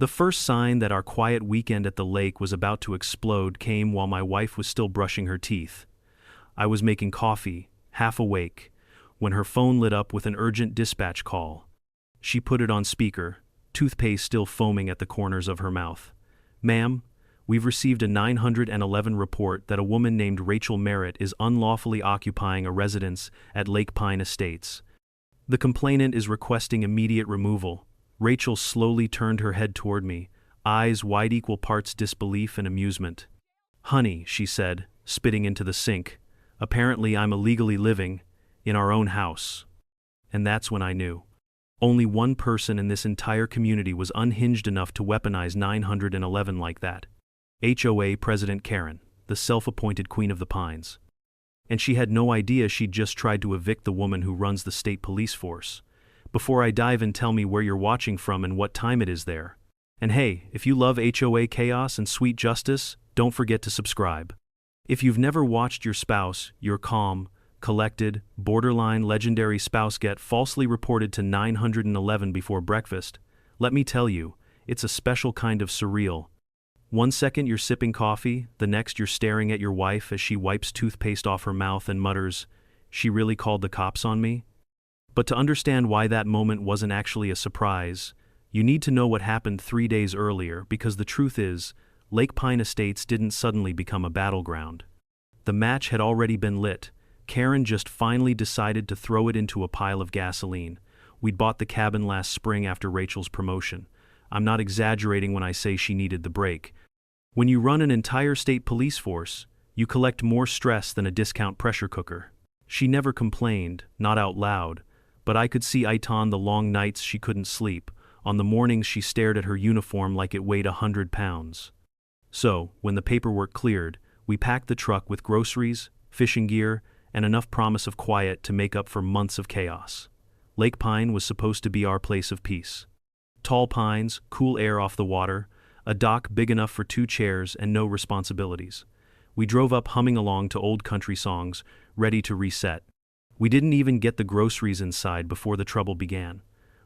The first sign that our quiet weekend at the lake was about to explode came while my wife was still brushing her teeth. I was making coffee, half awake, when her phone lit up with an urgent dispatch call. She put it on speaker, toothpaste still foaming at the corners of her mouth. "Ma'am, we've received a 911 report that a woman named Rachel Merritt is unlawfully occupying a residence at Lake Pine Estates. The complainant is requesting immediate removal." Rachel slowly turned her head toward me, eyes wide equal parts disbelief and amusement. "Honey," she said, spitting into the sink, "apparently I'm illegally living in our own house." And that's when I knew. Only one person in this entire community was unhinged enough to weaponize 911 like that. HOA President Karen, the self-appointed Queen of the Pines. And she had no idea she'd just tried to evict the woman who runs the state police force. Before I dive in, tell me where you're watching from and what time it is there. And hey, if you love HOA chaos and sweet justice, don't forget to subscribe. If you've never watched your spouse, your calm, collected, borderline legendary spouse get falsely reported to 911 before breakfast, let me tell you, it's a special kind of surreal. One second you're sipping coffee, the next you're staring at your wife as she wipes toothpaste off her mouth and mutters, "She really called the cops on me?" But to understand why that moment wasn't actually a surprise, you need to know what happened 3 days earlier, because the truth is, Lake Pine Estates didn't suddenly become a battleground. The match had already been lit. Karen just finally decided to throw it into a pile of gasoline. We'd bought the cabin last spring after Rachel's promotion. I'm not exaggerating when I say she needed the break. When you run an entire state police force, you collect more stress than a discount pressure cooker. She never complained, not out loud, but I could see it on the long nights she couldn't sleep, on the mornings she stared at her uniform like it weighed 100 pounds. So, when the paperwork cleared, we packed the truck with groceries, fishing gear, and enough promise of quiet to make up for months of chaos. Lake Pine was supposed to be our place of peace. Tall pines, cool air off the water, a dock big enough for 2 chairs, and no responsibilities. We drove up humming along to old country songs, ready to reset. We didn't even get the groceries inside before the trouble began.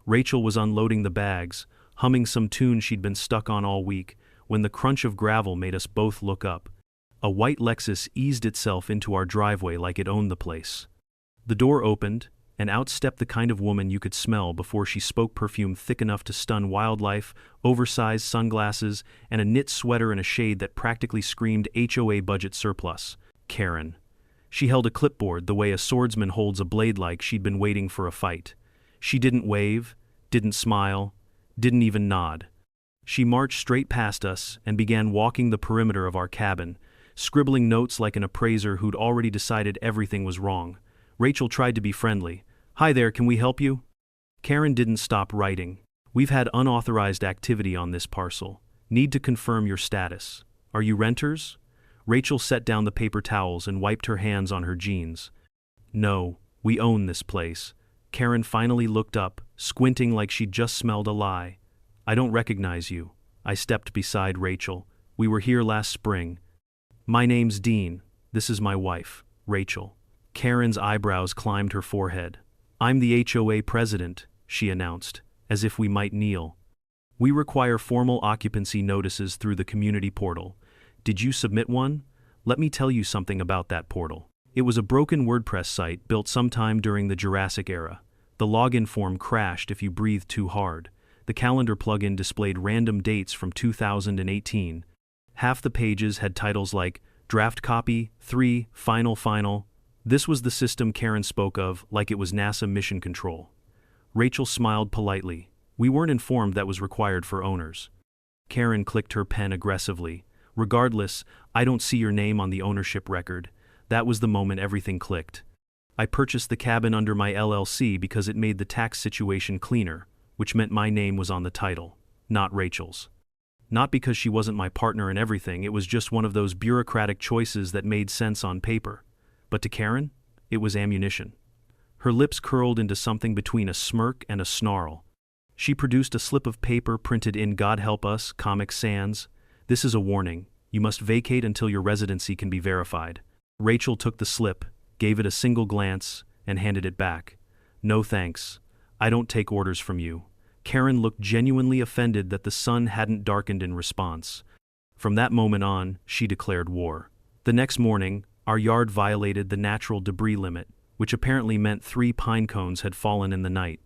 Rachel was unloading the bags, humming some tune she'd been stuck on all week, when the crunch of gravel made us both look up. A white Lexus eased itself into our driveway like it owned the place. The door opened, and out stepped the kind of woman you could smell before she spoke, perfume thick enough to stun wildlife, oversized sunglasses, and a knit sweater in a shade that practically screamed HOA budget surplus. Karen. She held a clipboard the way a swordsman holds a blade, like she'd been waiting for a fight. She didn't wave, didn't smile, didn't even nod. She marched straight past us and began walking the perimeter of our cabin, scribbling notes like an appraiser who'd already decided everything was wrong. Rachel tried to be friendly. "Hi there, can we help you?" Karen didn't stop writing. "We've had unauthorized activity on this parcel. Need to confirm your status. Are you renters?" Rachel set down the paper towels and wiped her hands on her jeans. "No, we own this place." Karen finally looked up, squinting like she'd just smelled a lie. "I don't recognize you." I stepped beside Rachel. "We were here last spring." "My name's Dean. This is my wife, Rachel." Karen's eyebrows climbed her forehead. "I'm the HOA president," she announced, as if we might kneel. "We require formal occupancy notices through the community portal. Did you submit one? Let me tell you something about that portal. It was a broken WordPress site built sometime during the Jurassic era. The login form crashed if you breathed too hard. The calendar plugin displayed random dates from 2018. Half the pages had titles like Draft Copy, 3, Final. This was the system Karen spoke of like it was NASA Mission Control. Rachel smiled politely. "We weren't informed that was required for owners." Karen clicked her pen aggressively. "Regardless, I don't see your name on the ownership record." That was the moment everything clicked. I purchased the cabin under my LLC because it made the tax situation cleaner, which meant my name was on the title, not Rachel's. Not because she wasn't my partner in everything, it was just one of those bureaucratic choices that made sense on paper. But to Karen, it was ammunition. Her lips curled into something between a smirk and a snarl. She produced a slip of paper printed in God Help Us, Comic Sans. "This is a warning. You must vacate until your residency can be verified." Rachel took the slip, gave it a single glance, and handed it back. "No thanks. I don't take orders from you." Karen looked genuinely offended that the sun hadn't darkened in response. From that moment on, she declared war. The next morning, our yard violated the natural debris limit, which apparently meant 3 pine cones had fallen in the night.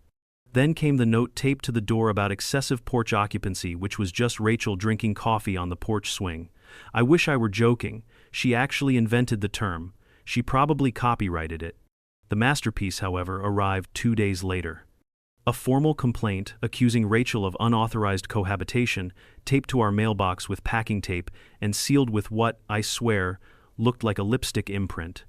Then came the note taped to the door about excessive porch occupancy, which was just Rachel drinking coffee on the porch swing. I wish I were joking. She actually invented the term. She probably copyrighted it. The masterpiece, however, arrived 2 days later. A formal complaint accusing Rachel of unauthorized cohabitation, taped to our mailbox with packing tape and sealed with what, I swear, looked like a lipstick imprint.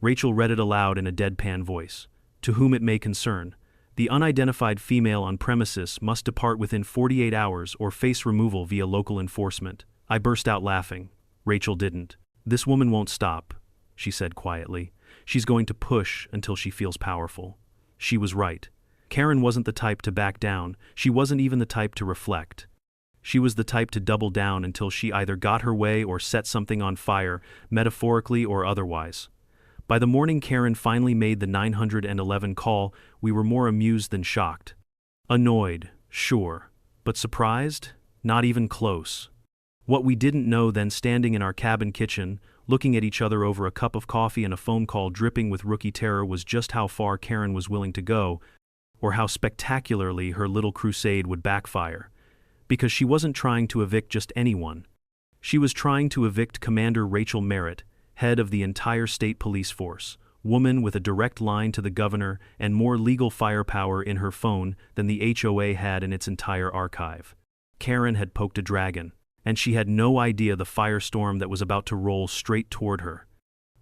Rachel read it aloud in a deadpan voice. To whom it may concern, the unidentified female on premises must depart within 48 hours or face removal via local enforcement. I burst out laughing. Rachel didn't. This woman won't stop, she said quietly. She's going to push until she feels powerful. She was right. Karen wasn't the type to back down. She wasn't even the type to reflect. She was the type to double down until she either got her way or set something on fire, metaphorically or otherwise. By the morning Karen finally made the 911 call, we were more amused than shocked. Annoyed, sure, but surprised? Not even close. What we didn't know then, standing in our cabin kitchen, looking at each other over a cup of coffee and a phone call dripping with rookie terror, was just how far Karen was willing to go, or how spectacularly her little crusade would backfire. Because she wasn't trying to evict just anyone. She was trying to evict Commander Rachel Merritt, head of the entire state police force, woman with a direct line to the governor and more legal firepower in her phone than the HOA had in its entire archive. Karen had poked a dragon, and she had no idea the firestorm that was about to roll straight toward her.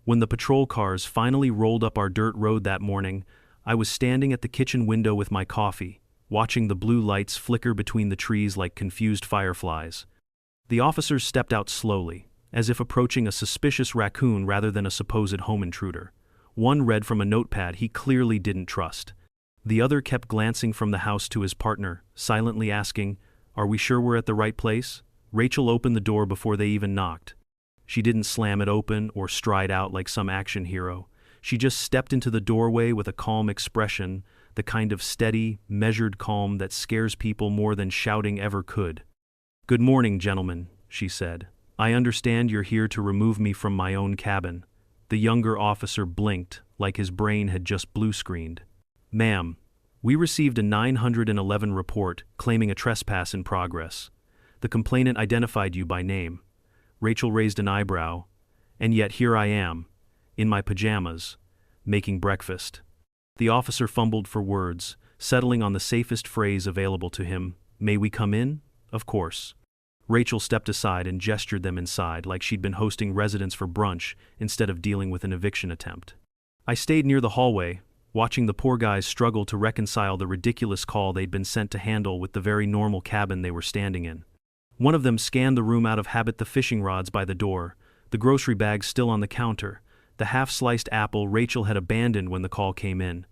When the patrol cars finally rolled up our dirt road that morning, I was standing at the kitchen window with my coffee, watching the blue lights flicker between the trees like confused fireflies. The officers stepped out slowly, as if approaching a suspicious raccoon rather than a supposed home intruder. One read from a notepad he clearly didn't trust. The other kept glancing from the house to his partner, silently asking, "Are we sure we're at the right place?" Rachel opened the door before they even knocked. She didn't slam it open or stride out like some action hero. She just stepped into the doorway with a calm expression, the kind of steady, measured calm that scares people more than shouting ever could. "Good morning, gentlemen," she said. "I understand you're here to remove me from my own cabin." The younger officer blinked, like his brain had just blue-screened. "Ma'am, we received a 911 report claiming a trespass in progress. The complainant identified you by name." Rachel raised an eyebrow. "And yet here I am, in my pajamas, making breakfast." The officer fumbled for words, settling on the safest phrase available to him. "May we come in?" "Of course." Rachel stepped aside and gestured them inside like she'd been hosting residents for brunch instead of dealing with an eviction attempt. I stayed near the hallway, watching the poor guys struggle to reconcile the ridiculous call they'd been sent to handle with the very normal cabin they were standing in. One of them scanned the room out of habit, the fishing rods by the door, the grocery bags still on the counter, the half-sliced apple Rachel had abandoned when the call came in.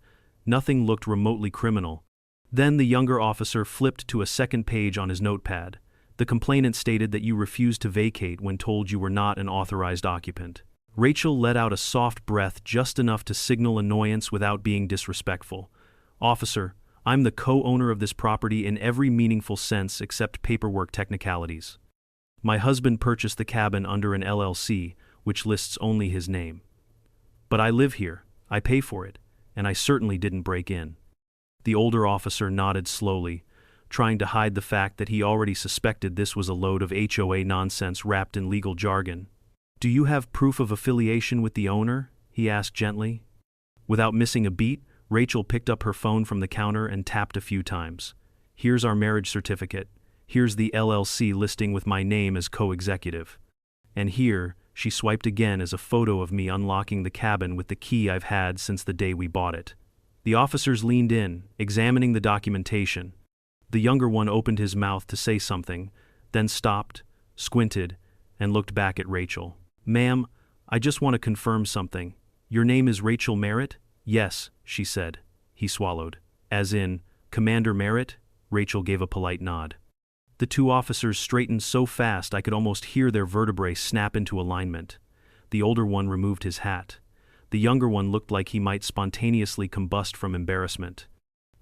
Nothing looked remotely criminal. Then the younger officer flipped to a second page on his notepad. The complainant stated that you refused to vacate when told you were not an authorized occupant. Rachel let out a soft breath, just enough to signal annoyance without being disrespectful. "Officer, I'm the co-owner of this property in every meaningful sense except paperwork technicalities. My husband purchased the cabin under an LLC, which lists only his name. But I live here, I pay for it, and I certainly didn't break in." The older officer nodded slowly, trying to hide the fact that he already suspected this was a load of HOA nonsense wrapped in legal jargon. "Do you have proof of affiliation with the owner?" he asked gently. Without missing a beat, Rachel picked up her phone from the counter and tapped a few times. "Here's our marriage certificate. Here's the LLC listing with my name as co-executive. And here," she swiped again, "is a photo of me unlocking the cabin with the key I've had since the day we bought it." The officers leaned in, examining the documentation. The younger one opened his mouth to say something, then stopped, squinted, and looked back at Rachel. "Ma'am, I just want to confirm something. Your name is Rachel Merritt?" "Yes," she said. He swallowed. "As in, Commander Merritt?" Rachel gave a polite nod. The two officers straightened so fast I could almost hear their vertebrae snap into alignment. The older one removed his hat. The younger one looked like he might spontaneously combust from embarrassment.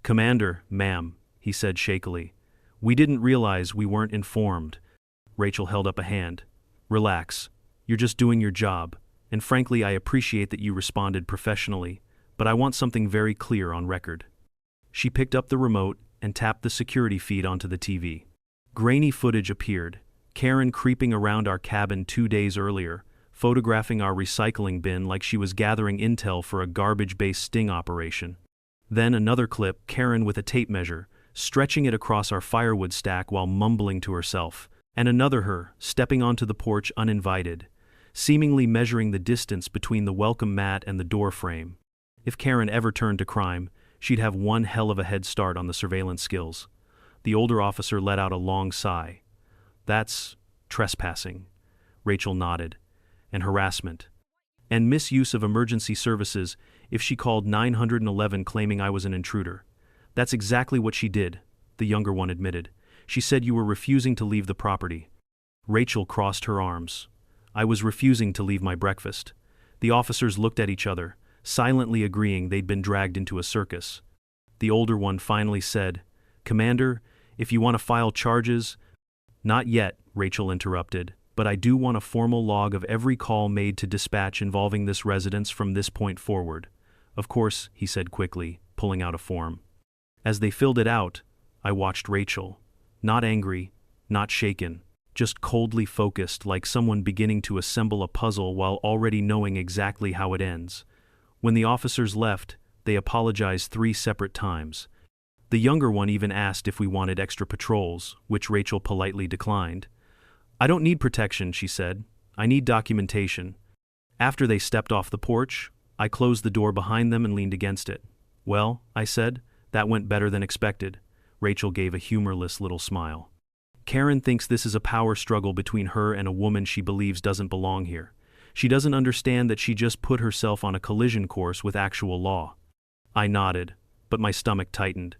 "Commander, ma'am," he said shakily. "We didn't realize we weren't informed." Rachel held up a hand. "Relax. You're just doing your job, and frankly I appreciate that you responded professionally, but I want something very clear on record." She picked up the remote and tapped the security feed onto the TV. Grainy footage appeared, Karen creeping around our cabin 2 days earlier, photographing our recycling bin like she was gathering intel for a garbage-based sting operation. Then another clip, Karen with a tape measure, stretching it across our firewood stack while mumbling to herself, and another her, stepping onto the porch uninvited, seemingly measuring the distance between the welcome mat and the door frame. If Karen ever turned to crime, she'd have one hell of a head start on the surveillance skills. The older officer let out a long sigh. "That's trespassing," Rachel nodded. "And harassment. And misuse of emergency services if she called 911 claiming I was an intruder." "That's exactly what she did," the younger one admitted. "She said you were refusing to leave the property." Rachel crossed her arms. "I was refusing to leave my breakfast." The officers looked at each other, silently agreeing they'd been dragged into a circus. The older one finally said, "Commander, if you want to file charges—" "Not yet," Rachel interrupted, "but I do want a formal log of every call made to dispatch involving this residence from this point forward." "Of course," he said quickly, pulling out a form. As they filled it out, I watched Rachel. Not angry, not shaken, just coldly focused, like someone beginning to assemble a puzzle while already knowing exactly how it ends. When the officers left, they apologized 3 separate times. The younger one even asked if we wanted extra patrols, which Rachel politely declined. "I don't need protection," she said. "I need documentation." After they stepped off the porch, I closed the door behind them and leaned against it. "Well," I said, "that went better than expected." Rachel gave a humorless little smile. "Karen thinks this is a power struggle between her and a woman she believes doesn't belong here. She doesn't understand that she just put herself on a collision course with actual law." I nodded, but my stomach tightened.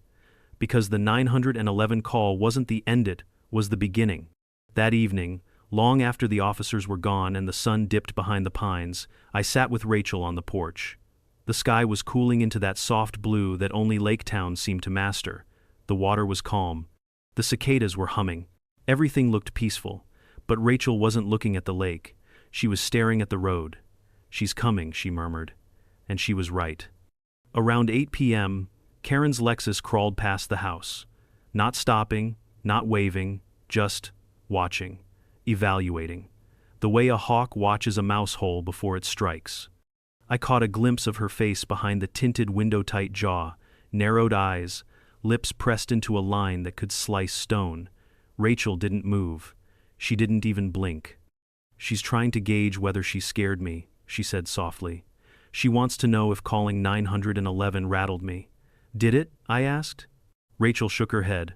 Because the 911 call wasn't the end, it was the beginning. That evening, long after the officers were gone and the sun dipped behind the pines, I sat with Rachel on the porch. The sky was cooling into that soft blue that only Lake Town seemed to master. The water was calm. The cicadas were humming. Everything looked peaceful, but Rachel wasn't looking at the lake. She was staring at the road. "She's coming," she murmured. And she was right. Around 8 p.m., Karen's Lexus crawled past the house. Not stopping, not waving, just watching, evaluating. The way a hawk watches a mouse hole before it strikes. I caught a glimpse of her face behind the tinted window-tight jaw, narrowed eyes, lips pressed into a line that could slice stone. Rachel didn't move. She didn't even blink. "She's trying to gauge whether she scared me," she said softly. "She wants to know if calling 911 rattled me." "Did it?" I asked. Rachel shook her head.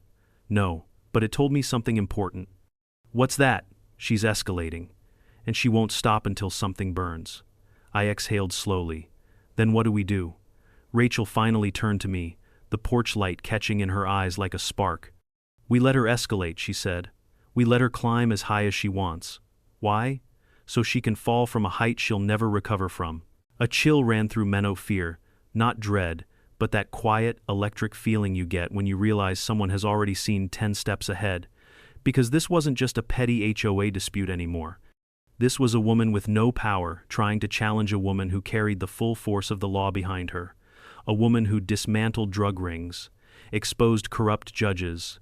"No, but it told me something important." "What's that?" "She's escalating. And she won't stop until something burns." I exhaled slowly. "Then what do we do?" Rachel finally turned to me, the porch light catching in her eyes like a spark. "We let her escalate," she said. "We let her climb as high as she wants." "Why?" "So she can fall from a height she'll never recover from." A chill ran through Menno, fear, not dread, but that quiet, electric feeling you get when you realize someone has already seen 10 steps ahead. Because this wasn't just a petty HOA dispute anymore. This was a woman with no power trying to challenge a woman who carried the full force of the law behind her. A woman who dismantled drug rings, exposed corrupt judges,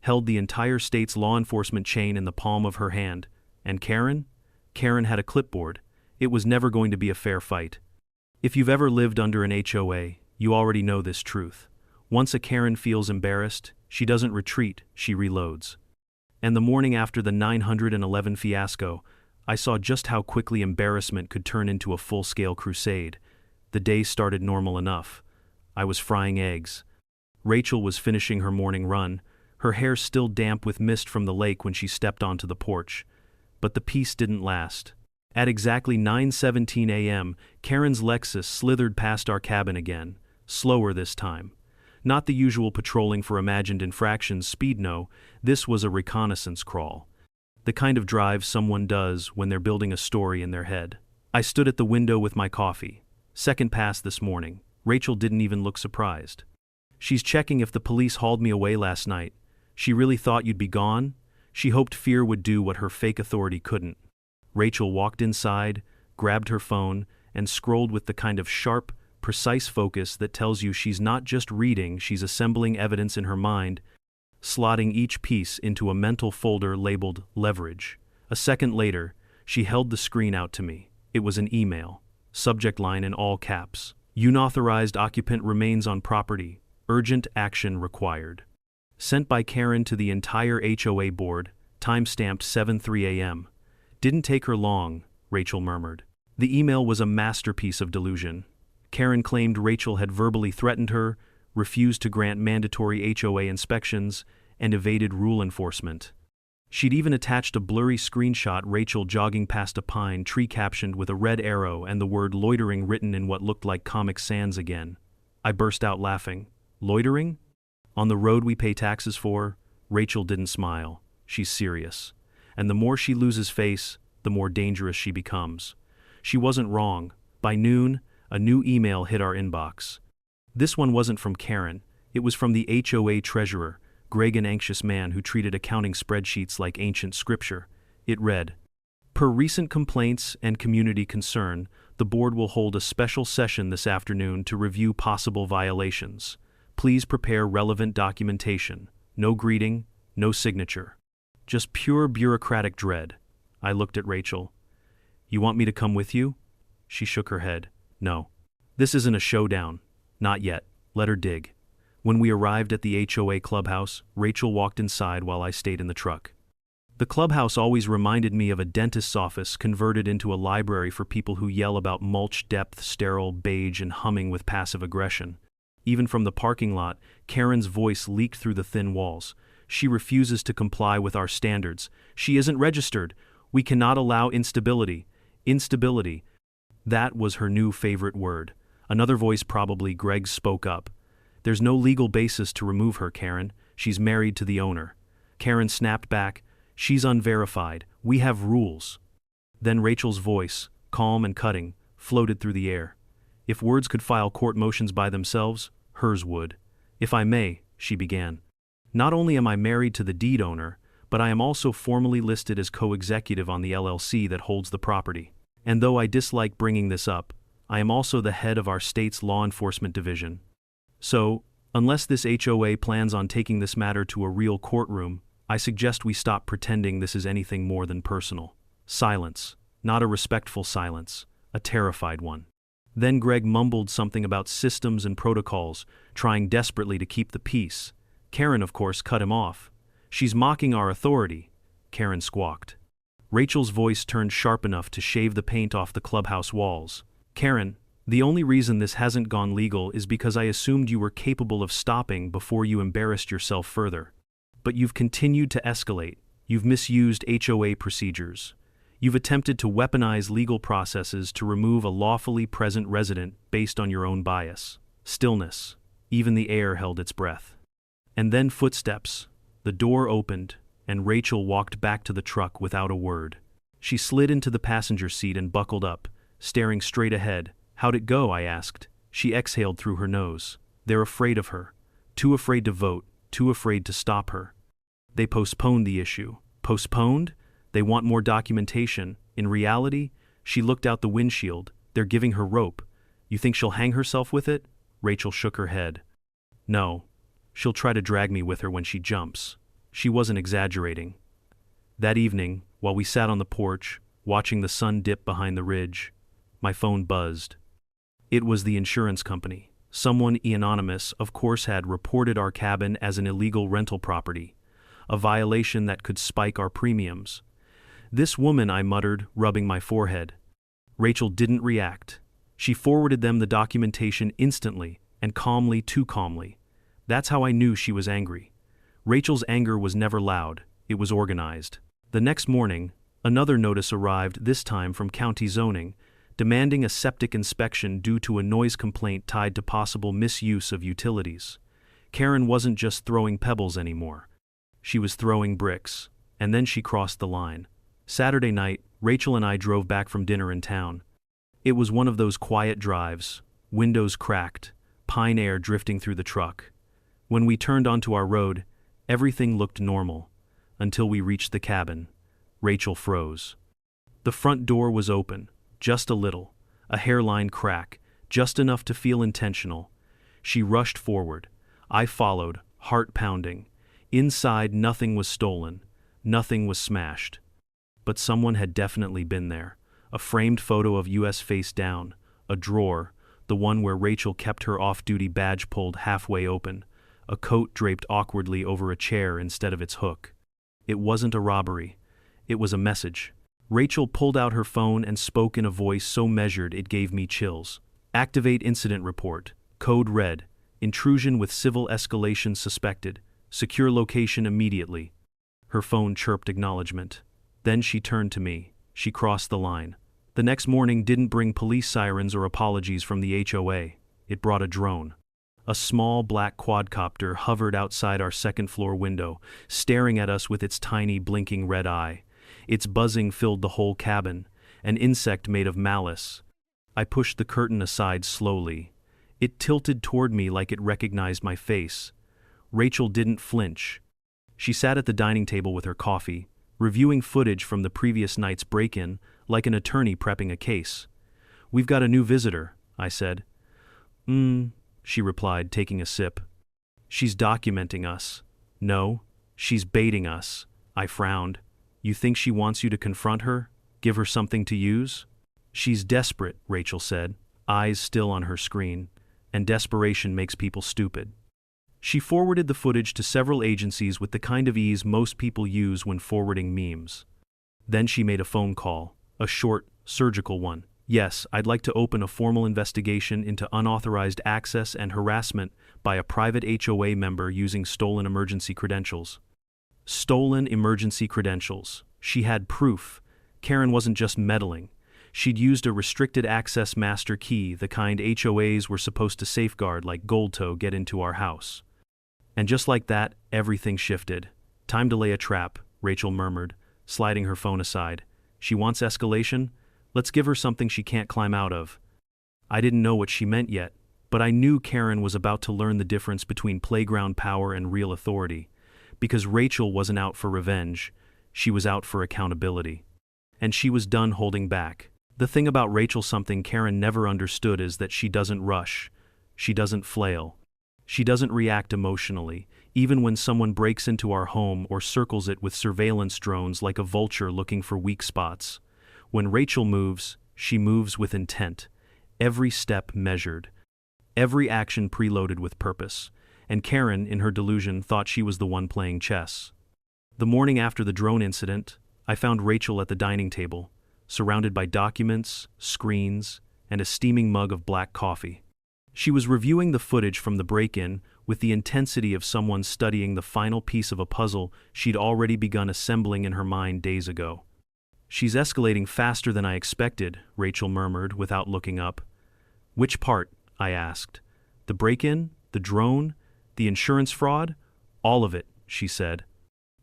held the entire state's law enforcement chain in the palm of her hand. And Karen? Karen had a clipboard. It was never going to be a fair fight. If you've ever lived under an HOA, you already know this truth. Once a Karen feels embarrassed, she doesn't retreat, she reloads. And the morning after the 911 fiasco, I saw just how quickly embarrassment could turn into a full-scale crusade. The day started normal enough. I was frying eggs. Rachel was finishing her morning run, her hair still damp with mist from the lake when she stepped onto the porch. But the peace didn't last. At exactly 9:17 a.m., Karen's Lexus slithered past our cabin again, slower this time. Not the usual patrolling for imagined infractions speed, no, this was a reconnaissance crawl. The kind of drive someone does when they're building a story in their head. I stood at the window with my coffee. Second pass this morning. Rachel didn't even look surprised. She's checking if the police hauled me away last night. She really thought you'd be gone? She hoped fear would do what her fake authority couldn't. Rachel walked inside, grabbed her phone, and scrolled with the kind of sharp, precise focus that tells you she's not just reading, she's assembling evidence in her mind, slotting each piece into a mental folder labeled leverage. A second later, she held the screen out to me. It was an email. Subject line in all caps. Unauthorized occupant remains on property. Urgent action required. Sent by Karen to the entire HOA board, timestamped 7:03 a.m. Didn't take her long, Rachel murmured. The email was a masterpiece of delusion. Karen claimed Rachel had verbally threatened her, refused to grant mandatory HOA inspections, and evaded rule enforcement. She'd even attached a blurry screenshot Rachel jogging past a pine tree captioned with a red arrow and the word loitering written in what looked like Comic Sans again. I burst out laughing. Loitering? On the road we pay taxes for? Rachel didn't smile. She's serious. And the more she loses face, the more dangerous she becomes. She wasn't wrong. By noon, a new email hit our inbox. This one wasn't from Karen. It was from the HOA treasurer, Greg, an anxious man who treated accounting spreadsheets like ancient scripture. It read, "Per recent complaints and community concern, the board will hold a special session this afternoon to review possible violations. Please prepare relevant documentation. No greeting, no signature. Just pure bureaucratic dread." I looked at Rachel. "You want me to come with you?" She shook her head. "No. This isn't a showdown. Not yet. Let her dig." When we arrived at the HOA clubhouse, Rachel walked inside while I stayed in the truck. The clubhouse always reminded me of a dentist's office converted into a library for people who yell about mulch depth, sterile, beige, and humming with passive aggression. Even from the parking lot, Karen's voice leaked through the thin walls. "She refuses to comply with our standards. She isn't registered. We cannot allow instability." Instability. That was her new favorite word. Another voice, probably Greg's, spoke up. "There's no legal basis to remove her, Karen. She's married to the owner." Karen snapped back. "She's unverified. We have rules." Then Rachel's voice, calm and cutting, floated through the air. "If words could file court motions by themselves, hers would. If I may," she began. "Not only am I married to the deed owner, but I am also formally listed as co-executive on the LLC that holds the property. And though I dislike bringing this up, I am also the head of our state's law enforcement division. So, unless this HOA plans on taking this matter to a real courtroom, I suggest we stop pretending this is anything more than personal." Silence. Not a respectful silence. A terrified one. Then Greg mumbled something about systems and protocols, trying desperately to keep the peace. Karen, of course, cut him off. "She's mocking our authority," Karen squawked. Rachel's voice turned sharp enough to shave the paint off the clubhouse walls. "Karen, the only reason this hasn't gone legal is because I assumed you were capable of stopping before you embarrassed yourself further. But you've continued to escalate. You've misused HOA procedures. You've attempted to weaponize legal processes to remove a lawfully present resident based on your own bias." Stillness. Even the air held its breath. And then footsteps. The door opened, and Rachel walked back to the truck without a word. She slid into the passenger seat and buckled up, staring straight ahead. "How'd it go?" I asked. She exhaled through her nose. "They're afraid of her. Too afraid to vote, too afraid to stop her. They postponed the issue." Postponed? They want more documentation. In reality, she looked out the windshield. They're giving her rope. You think she'll hang herself with it? Rachel shook her head. "No. She'll try to drag me with her when she jumps." She wasn't exaggerating. That evening, while we sat on the porch, watching the sun dip behind the ridge, my phone buzzed. It was the insurance company. Someone anonymous, of course, had reported our cabin as an illegal rental property, a violation that could spike our premiums. "This woman," I muttered, rubbing my forehead. Rachel didn't react. She forwarded them the documentation instantly, and calmly, too calmly. That's how I knew she was angry. Rachel's anger was never loud, it was organized. The next morning, another notice arrived, this time from county zoning, demanding a septic inspection due to a noise complaint tied to possible misuse of utilities. Karen wasn't just throwing pebbles anymore. She was throwing bricks, and then she crossed the line. Saturday night, Rachel and I drove back from dinner in town. It was one of those quiet drives, windows cracked, pine air drifting through the truck. When we turned onto our road, everything looked normal, until we reached the cabin. Rachel froze. The front door was open, just a little, a hairline crack, just enough to feel intentional. She rushed forward. I followed, heart pounding. Inside, nothing was stolen, nothing was smashed. But someone had definitely been there. A framed photo of us face down, a drawer, the one where Rachel kept her off-duty badge pulled halfway open, a coat draped awkwardly over a chair instead of its hook. It wasn't a robbery. It was a message. Rachel pulled out her phone and spoke in a voice so measured it gave me chills. Activate incident report. Code red. Intrusion with civil escalation suspected. Secure location immediately. Her phone chirped acknowledgement. Then she turned to me. She crossed the line. The next morning didn't bring police sirens or apologies from the HOA. It brought a drone. A small black quadcopter hovered outside our second-floor window, staring at us with its tiny blinking red eye. Its buzzing filled the whole cabin, an insect made of malice. I pushed the curtain aside slowly. It tilted toward me like it recognized my face. Rachel didn't flinch. She sat at the dining table with her coffee, reviewing footage from the previous night's break-in like an attorney prepping a case. "We've got a new visitor," I said. She replied, taking a sip. "She's documenting us." "No, she's baiting us," I frowned. "You think she wants you to confront her? Give her something to use?" "She's desperate," Rachel said, eyes still on her screen, "and desperation makes people stupid." She forwarded the footage to several agencies with the kind of ease most people use when forwarding memes. Then she made a phone call, a short, surgical one. "Yes, I'd like to open a formal investigation into unauthorized access and harassment by a private HOA member using stolen emergency credentials." Stolen emergency credentials. She had proof. Karen wasn't just meddling. She'd used a restricted access master key, the kind HOAs were supposed to safeguard like gold toe get into our house. And just like that, everything shifted. "Time to lay a trap," Rachel murmured, sliding her phone aside. "She wants escalation? Let's give her something she can't climb out of." I didn't know what she meant yet, but I knew Karen was about to learn the difference between playground power and real authority. Because Rachel wasn't out for revenge, she was out for accountability. And she was done holding back. The thing about Rachel something Karen never understood is that she doesn't rush. She doesn't flail. She doesn't react emotionally, even when someone breaks into our home or circles it with surveillance drones like a vulture looking for weak spots. When Rachel moves, she moves with intent. Every step measured. Every action preloaded with purpose. And Karen, in her delusion, thought she was the one playing chess. The morning after the drone incident, I found Rachel at the dining table, surrounded by documents, screens, and a steaming mug of black coffee. She was reviewing the footage from the break-in with the intensity of someone studying the final piece of a puzzle she'd already begun assembling in her mind days ago. "She's escalating faster than I expected," Rachel murmured without looking up. "Which part?" I asked. "The break-in? The drone? The insurance fraud?" "All of it," she said.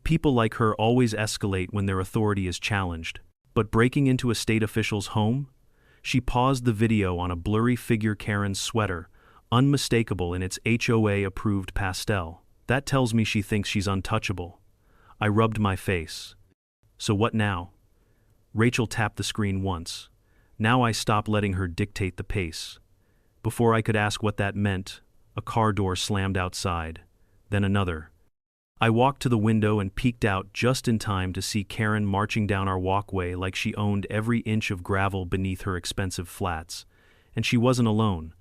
"People like her always escalate when their authority is challenged. But breaking into a state official's home?" She paused the video on a blurry figure Karen's sweater, unmistakable in its HOA-approved pastel. "That tells me she thinks she's untouchable." I rubbed my face. "So what now?" Rachel tapped the screen once. Now I stopped letting her dictate the pace. Before I could ask what that meant, a car door slammed outside, then another. I walked to the window and peeked out just in time to see Karen marching down our walkway like she owned every inch of gravel beneath her expensive flats. And she wasn't alone.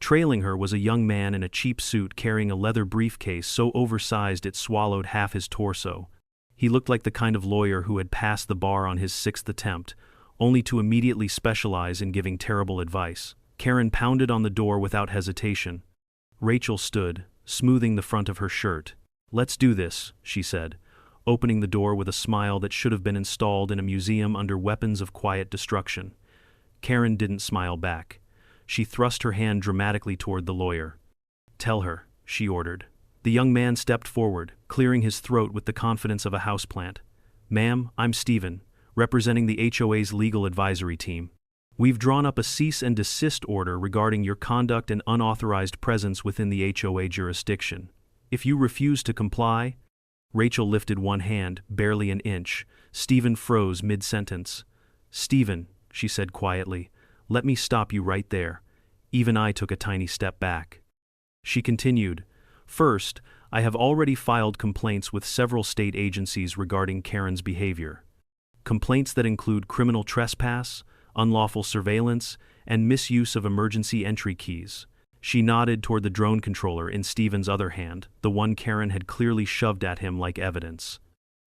Trailing her was a young man in a cheap suit carrying a leather briefcase so oversized it swallowed half his torso. He looked like the kind of lawyer who had passed the bar on his 6th attempt, only to immediately specialize in giving terrible advice. Karen pounded on the door without hesitation. Rachel stood, smoothing the front of her shirt. "Let's do this," she said, opening the door with a smile that should have been installed in a museum under weapons of quiet destruction. Karen didn't smile back. She thrust her hand dramatically toward the lawyer. "Tell her," she ordered. The young man stepped forward, clearing his throat with the confidence of a houseplant. "Ma'am, I'm Stephen, representing the HOA's legal advisory team. We've drawn up a cease and desist order regarding your conduct and unauthorized presence within the HOA jurisdiction. If you refuse to comply. Rachel lifted one hand, barely an inch. Stephen froze mid-sentence. Stephen, she said quietly, let me stop you right there. Even I took a tiny step back. She continued, first, I have already filed complaints with several state agencies regarding Karen's behavior. Complaints that include criminal trespass, unlawful surveillance, and misuse of emergency entry keys. She nodded toward the drone controller in Stephen's other hand, the one Karen had clearly shoved at him like evidence.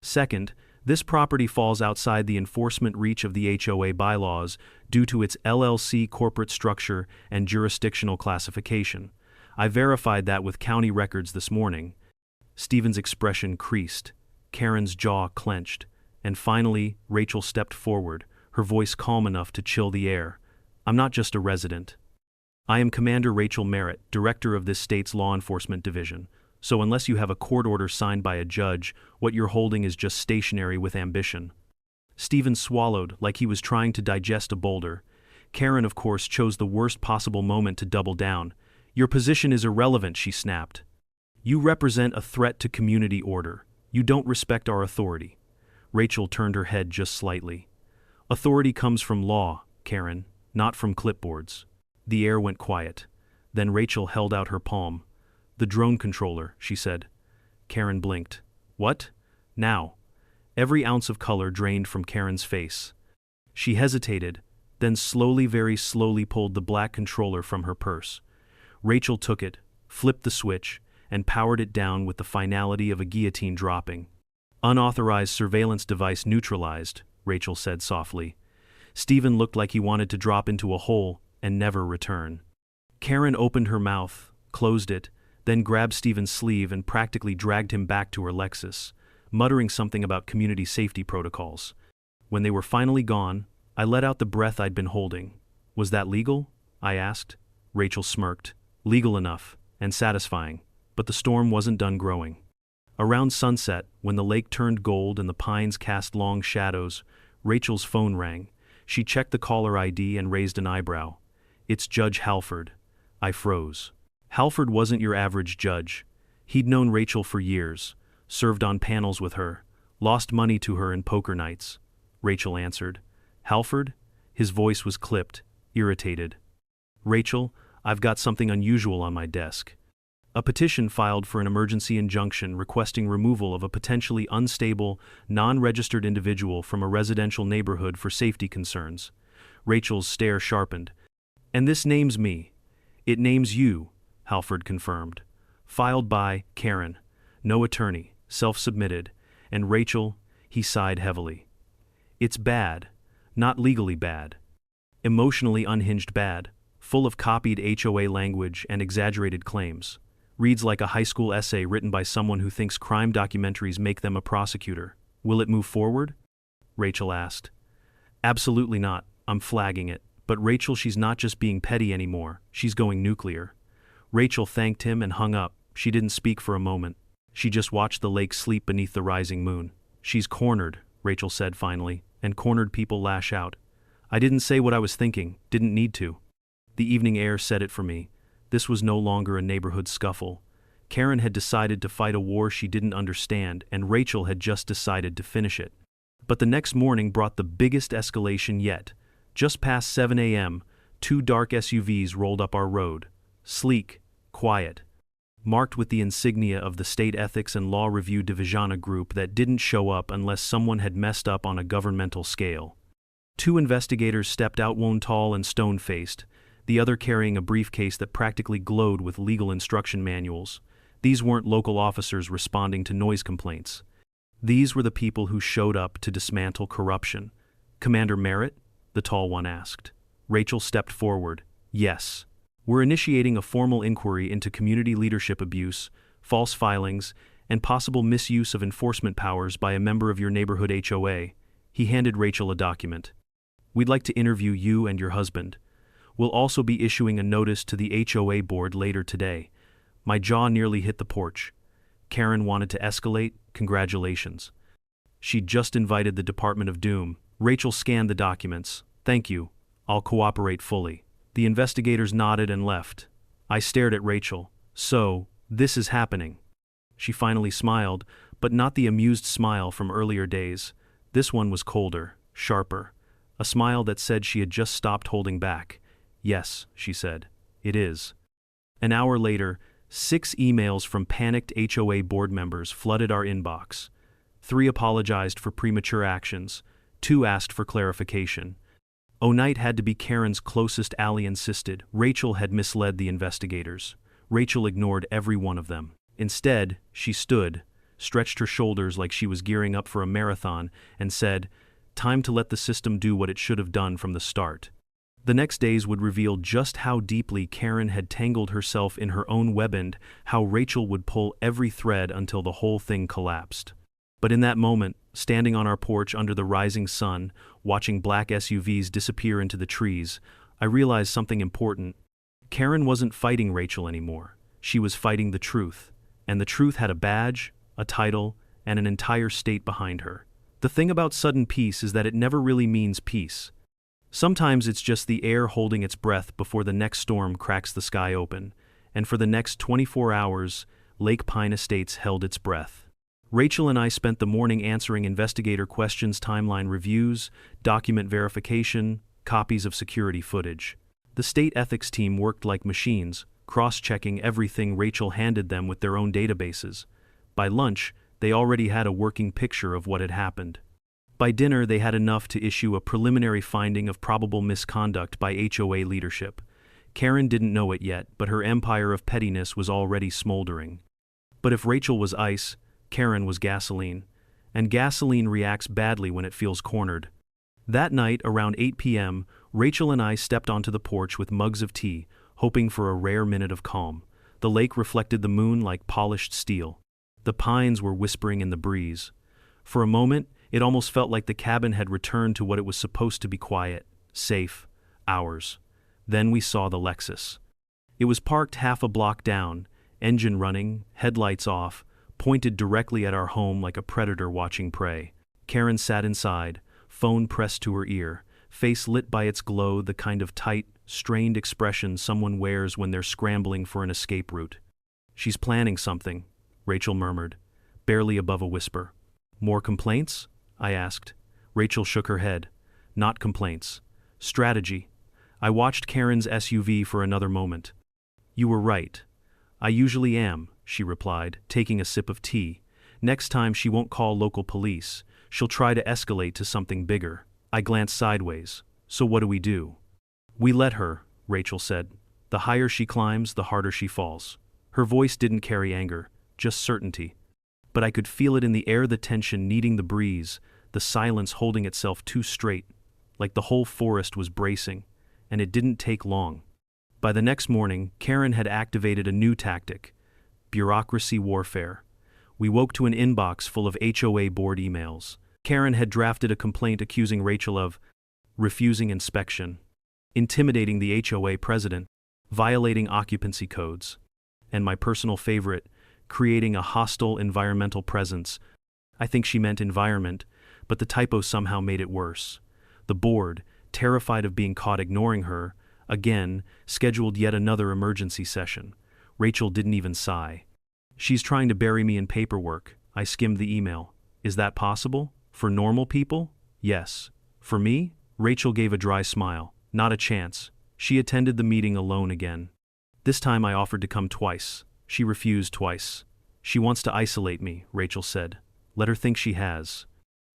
Second, this property falls outside the enforcement reach of the HOA bylaws due to its LLC corporate structure and jurisdictional classification. I verified that with county records this morning. Stephen's expression creased. Karen's jaw clenched. And finally, Rachel stepped forward, her voice calm enough to chill the air. I'm not just a resident. I am Commander Rachel Merritt, director of this state's law enforcement division. So unless you have a court order signed by a judge, what you're holding is just stationary with ambition. Stephen swallowed like he was trying to digest a boulder. Karen, of course, chose the worst possible moment to double down. Your position is irrelevant, she snapped. You represent a threat to community order. You don't respect our authority. Rachel turned her head just slightly. Authority comes from law, Karen, not from clipboards. The air went quiet. Then Rachel held out her palm. The drone controller, she said. Karen blinked. What? Now. Every ounce of color drained from Karen's face. She hesitated, then slowly, very slowly pulled the black controller from her purse. Rachel took it, flipped the switch, and powered it down with the finality of a guillotine dropping. Unauthorized surveillance device neutralized, Rachel said softly. Stephen looked like he wanted to drop into a hole and never return. Karen opened her mouth, closed it, then grabbed Stephen's sleeve and practically dragged him back to her Lexus, muttering something about community safety protocols. When they were finally gone, I let out the breath I'd been holding. Was that legal? I asked. Rachel smirked. Legal enough, and satisfying, but the storm wasn't done growing. Around sunset, when the lake turned gold and the pines cast long shadows, Rachel's phone rang. She checked the caller ID and raised an eyebrow. It's Judge Halford. I froze. Halford wasn't your average judge. He'd known Rachel for years, served on panels with her, lost money to her in poker nights. Rachel answered. Halford? His voice was clipped, irritated. Rachel, I've got something unusual on my desk. A petition filed for an emergency injunction requesting removal of a potentially unstable, non-registered individual from a residential neighborhood for safety concerns. Rachel's stare sharpened. And this names me. It names you, Halford confirmed. Filed by Karen. No attorney, self-submitted. And Rachel, he sighed heavily. It's bad. Not legally bad. Emotionally unhinged bad, full of copied HOA language and exaggerated claims. Reads like a high school essay written by someone who thinks crime documentaries make them a prosecutor. Will it move forward? Rachel asked. Absolutely not. I'm flagging it. But Rachel, she's not just being petty anymore. She's going nuclear. Rachel thanked him and hung up. She didn't speak for a moment. She just watched the lake sleep beneath the rising moon. She's cornered, Rachel said finally, and cornered people lash out. I didn't say what I was thinking, didn't need to. The evening air said it for me. This was no longer a neighborhood scuffle. Karen had decided to fight a war she didn't understand, and Rachel had just decided to finish it. But the next morning brought the biggest escalation yet. Just past 7 a.m., 2 dark SUVs rolled up our road. Sleek, quiet, marked with the insignia of the State Ethics and Law Review Division group that didn't show up unless someone had messed up on a governmental scale. 2 investigators stepped out, one tall and stone-faced, the other carrying a briefcase that practically glowed with legal instruction manuals. These weren't local officers responding to noise complaints. These were the people who showed up to dismantle corruption. Commander Merritt? The tall one asked. Rachel stepped forward. Yes. We're initiating a formal inquiry into community leadership abuse, false filings, and possible misuse of enforcement powers by a member of your neighborhood HOA. He handed Rachel a document. We'd like to interview you and your husband. We'll also be issuing a notice to the HOA board later today. My jaw nearly hit the porch. Karen wanted to escalate? Congratulations. She'd just invited the Department of Doom. Rachel scanned the documents. Thank you. I'll cooperate fully. The investigators nodded and left. I stared at Rachel. So, this is happening. She finally smiled, but not the amused smile from earlier days. This one was colder, sharper. A smile that said she had just stopped holding back. Yes, she said. It is. An hour later, 6 emails from panicked HOA board members flooded our inbox. 3 apologized for premature actions. 2 asked for clarification. O'Night had to be Karen's closest ally, insisted Rachel had misled the investigators. Rachel ignored every one of them. Instead, she stood, stretched her shoulders like she was gearing up for a marathon, and said, "Time to let the system do what it should have done from the start." The next days would reveal just how deeply Karen had tangled herself in her own web and how Rachel would pull every thread until the whole thing collapsed. But in that moment, standing on our porch under the rising sun, watching black SUVs disappear into the trees, I realized something important. Karen wasn't fighting Rachel anymore. She was fighting the truth. And the truth had a badge, a title, and an entire state behind her. The thing about sudden peace is that it never really means peace. Sometimes it's just the air holding its breath before the next storm cracks the sky open, and for the next 24 hours, Lake Pine Estates held its breath. Rachel and I spent the morning answering investigator questions, timeline reviews, document verification, copies of security footage. The state ethics team worked like machines, cross-checking everything Rachel handed them with their own databases. By lunch, they already had a working picture of what had happened. By dinner, they had enough to issue a preliminary finding of probable misconduct by HOA leadership. Karen didn't know it yet, but her empire of pettiness was already smoldering. But if Rachel was ice, Karen was gasoline. And gasoline reacts badly when it feels cornered. That night, around 8 p.m., Rachel and I stepped onto the porch with mugs of tea, hoping for a rare minute of calm. The lake reflected the moon like polished steel. The pines were whispering in the breeze. For a moment, it almost felt like the cabin had returned to what it was supposed to be: quiet, safe, ours. Then we saw the Lexus. It was parked half a block down, engine running, headlights off, pointed directly at our home like a predator watching prey. Karen sat inside, phone pressed to her ear, face lit by its glow, the kind of tight, strained expression someone wears when they're scrambling for an escape route. "She's planning something," Rachel murmured, barely above a whisper. "More complaints?" I asked. Rachel shook her head. "Not complaints. Strategy." I watched Karen's SUV for another moment. "You were right. I usually am," she replied, taking a sip of tea. "Next time she won't call local police. She'll try to escalate to something bigger." I glanced sideways. "So what do we do?" "We let her," Rachel said. "The higher she climbs, the harder she falls." Her voice didn't carry anger, just certainty. But I could feel it in the air, the tension kneading the breeze, the silence holding itself too straight, like the whole forest was bracing, and it didn't take long. By the next morning, Karen had activated a new tactic: bureaucracy warfare. We woke to an inbox full of HOA board emails. Karen had drafted a complaint accusing Rachel of refusing inspection, intimidating the HOA president, violating occupancy codes, and my personal favorite, creating a hostile environmental presence. I think she meant environment, but the typo somehow made it worse. The board, terrified of being caught ignoring her, again, scheduled yet another emergency session. Rachel didn't even sigh. "She's trying to bury me in paperwork." I skimmed the email. "Is that possible? For normal people? Yes. For me?" Rachel gave a dry smile. "Not a chance." She attended the meeting alone again. This time I offered to come twice. She refused twice. "She wants to isolate me," Rachel said. "Let her think she has."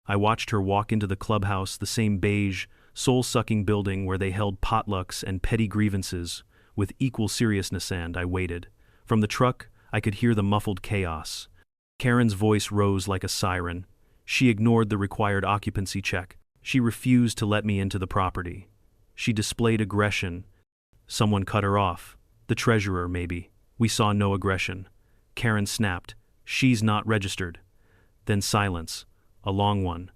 I watched her walk into the clubhouse, the same beige, soul-sucking building where they held potlucks and petty grievances, with equal seriousness, and I waited. From the truck, I could hear the muffled chaos. Karen's voice rose like a siren. She ignored the required occupancy check. She refused to let me into the property. She displayed aggression. Someone cut her off. The treasurer, maybe. We saw no aggression. Karen snapped. "She's not registered." Then silence. A long one.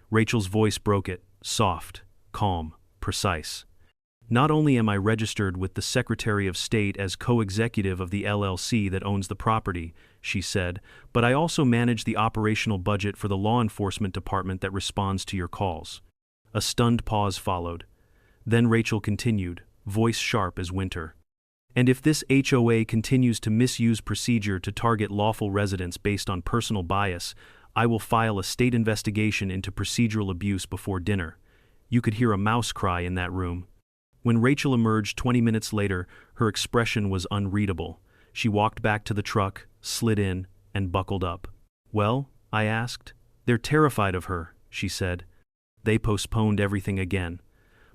Rachel's voice broke it, soft, calm, precise. "Not only am I registered with the Secretary of State as co-executive of the LLC that owns the property," she said, "but I also manage the operational budget for the law enforcement department that responds to your calls." A stunned pause followed. Then Rachel continued, voice sharp as winter. And if this HOA continues to misuse procedure to target lawful residents based on personal bias, I will file a state investigation into procedural abuse before dinner. You could hear a mouse cry in that room. When Rachel emerged 20 minutes later, her expression was unreadable. She walked back to the truck, slid in, and buckled up. "Well?" I asked. "They're terrified of her," she said. "They postponed everything again."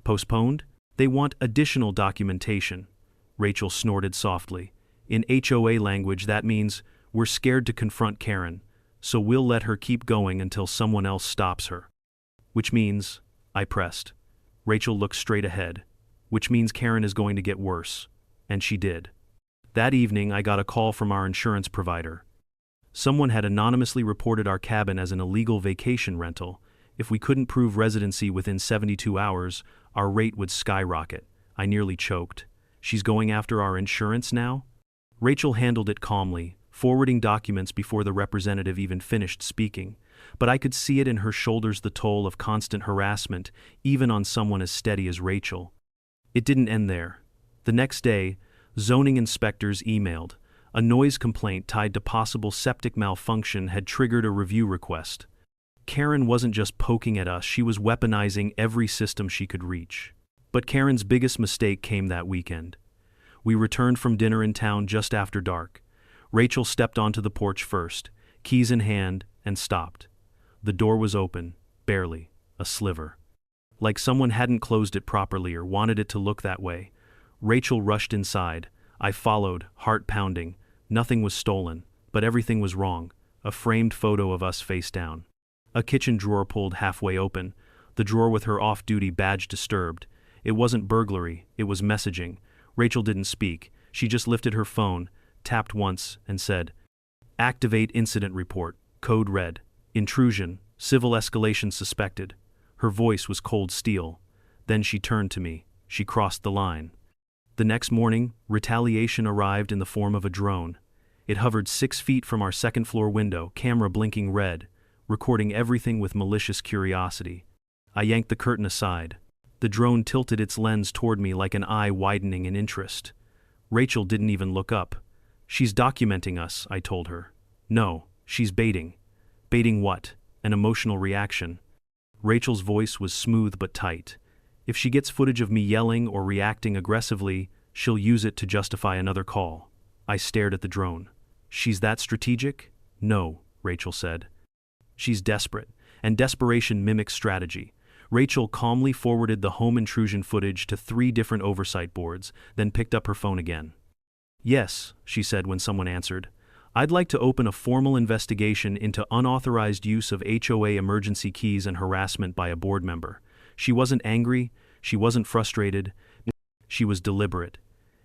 "Postponed? They want additional documentation." Rachel snorted softly. "In HOA language, that means, we're scared to confront Karen, so we'll let her keep going until someone else stops her." "Which means," I pressed. Rachel looked straight ahead. "Which means Karen is going to get worse." And she did. That evening, I got a call from our insurance provider. Someone had anonymously reported our cabin as an illegal vacation rental. If we couldn't prove residency within 72 hours, our rate would skyrocket. I nearly choked. "She's going after our insurance now?" Rachel handled it calmly, forwarding documents before the representative even finished speaking, but I could see it in her shoulders, the toll of constant harassment, even on someone as steady as Rachel. It didn't end there. The next day, zoning inspectors emailed. A noise complaint tied to possible septic malfunction had triggered a review request. Karen wasn't just poking at us, she was weaponizing every system she could reach. But Karen's biggest mistake came that weekend. We returned from dinner in town just after dark. Rachel stepped onto the porch first, keys in hand, and stopped. The door was open, barely, a sliver. Like someone hadn't closed it properly or wanted it to look that way. Rachel rushed inside. I followed, heart pounding. Nothing was stolen, but everything was wrong. A framed photo of us face down. A kitchen drawer pulled halfway open, the drawer with her off-duty badge disturbed. It wasn't burglary, it was messaging. Rachel didn't speak. She just lifted her phone, tapped once, and said, "Activate incident report, code red. Intrusion, civil escalation suspected." Her voice was cold steel. Then she turned to me. She crossed the line. The next morning, retaliation arrived in the form of a drone. It hovered 6 feet from our second-floor window, camera blinking red, recording everything with malicious curiosity. I yanked the curtain aside. The drone tilted its lens toward me like an eye widening in interest. Rachel didn't even look up. "She's documenting us," I told her. "No, she's baiting." "Baiting what?" "An emotional reaction." Rachel's voice was smooth but tight. "If she gets footage of me yelling or reacting aggressively, she'll use it to justify another call." I stared at the drone. "She's that strategic?" "No," Rachel said. "She's desperate, and desperation mimics strategy." Rachel calmly forwarded the home intrusion footage to 3 different oversight boards, then picked up her phone again. "Yes," she said when someone answered. "I'd like to open a formal investigation into unauthorized use of HOA emergency keys and harassment by a board member." She wasn't angry, she wasn't frustrated, she was deliberate.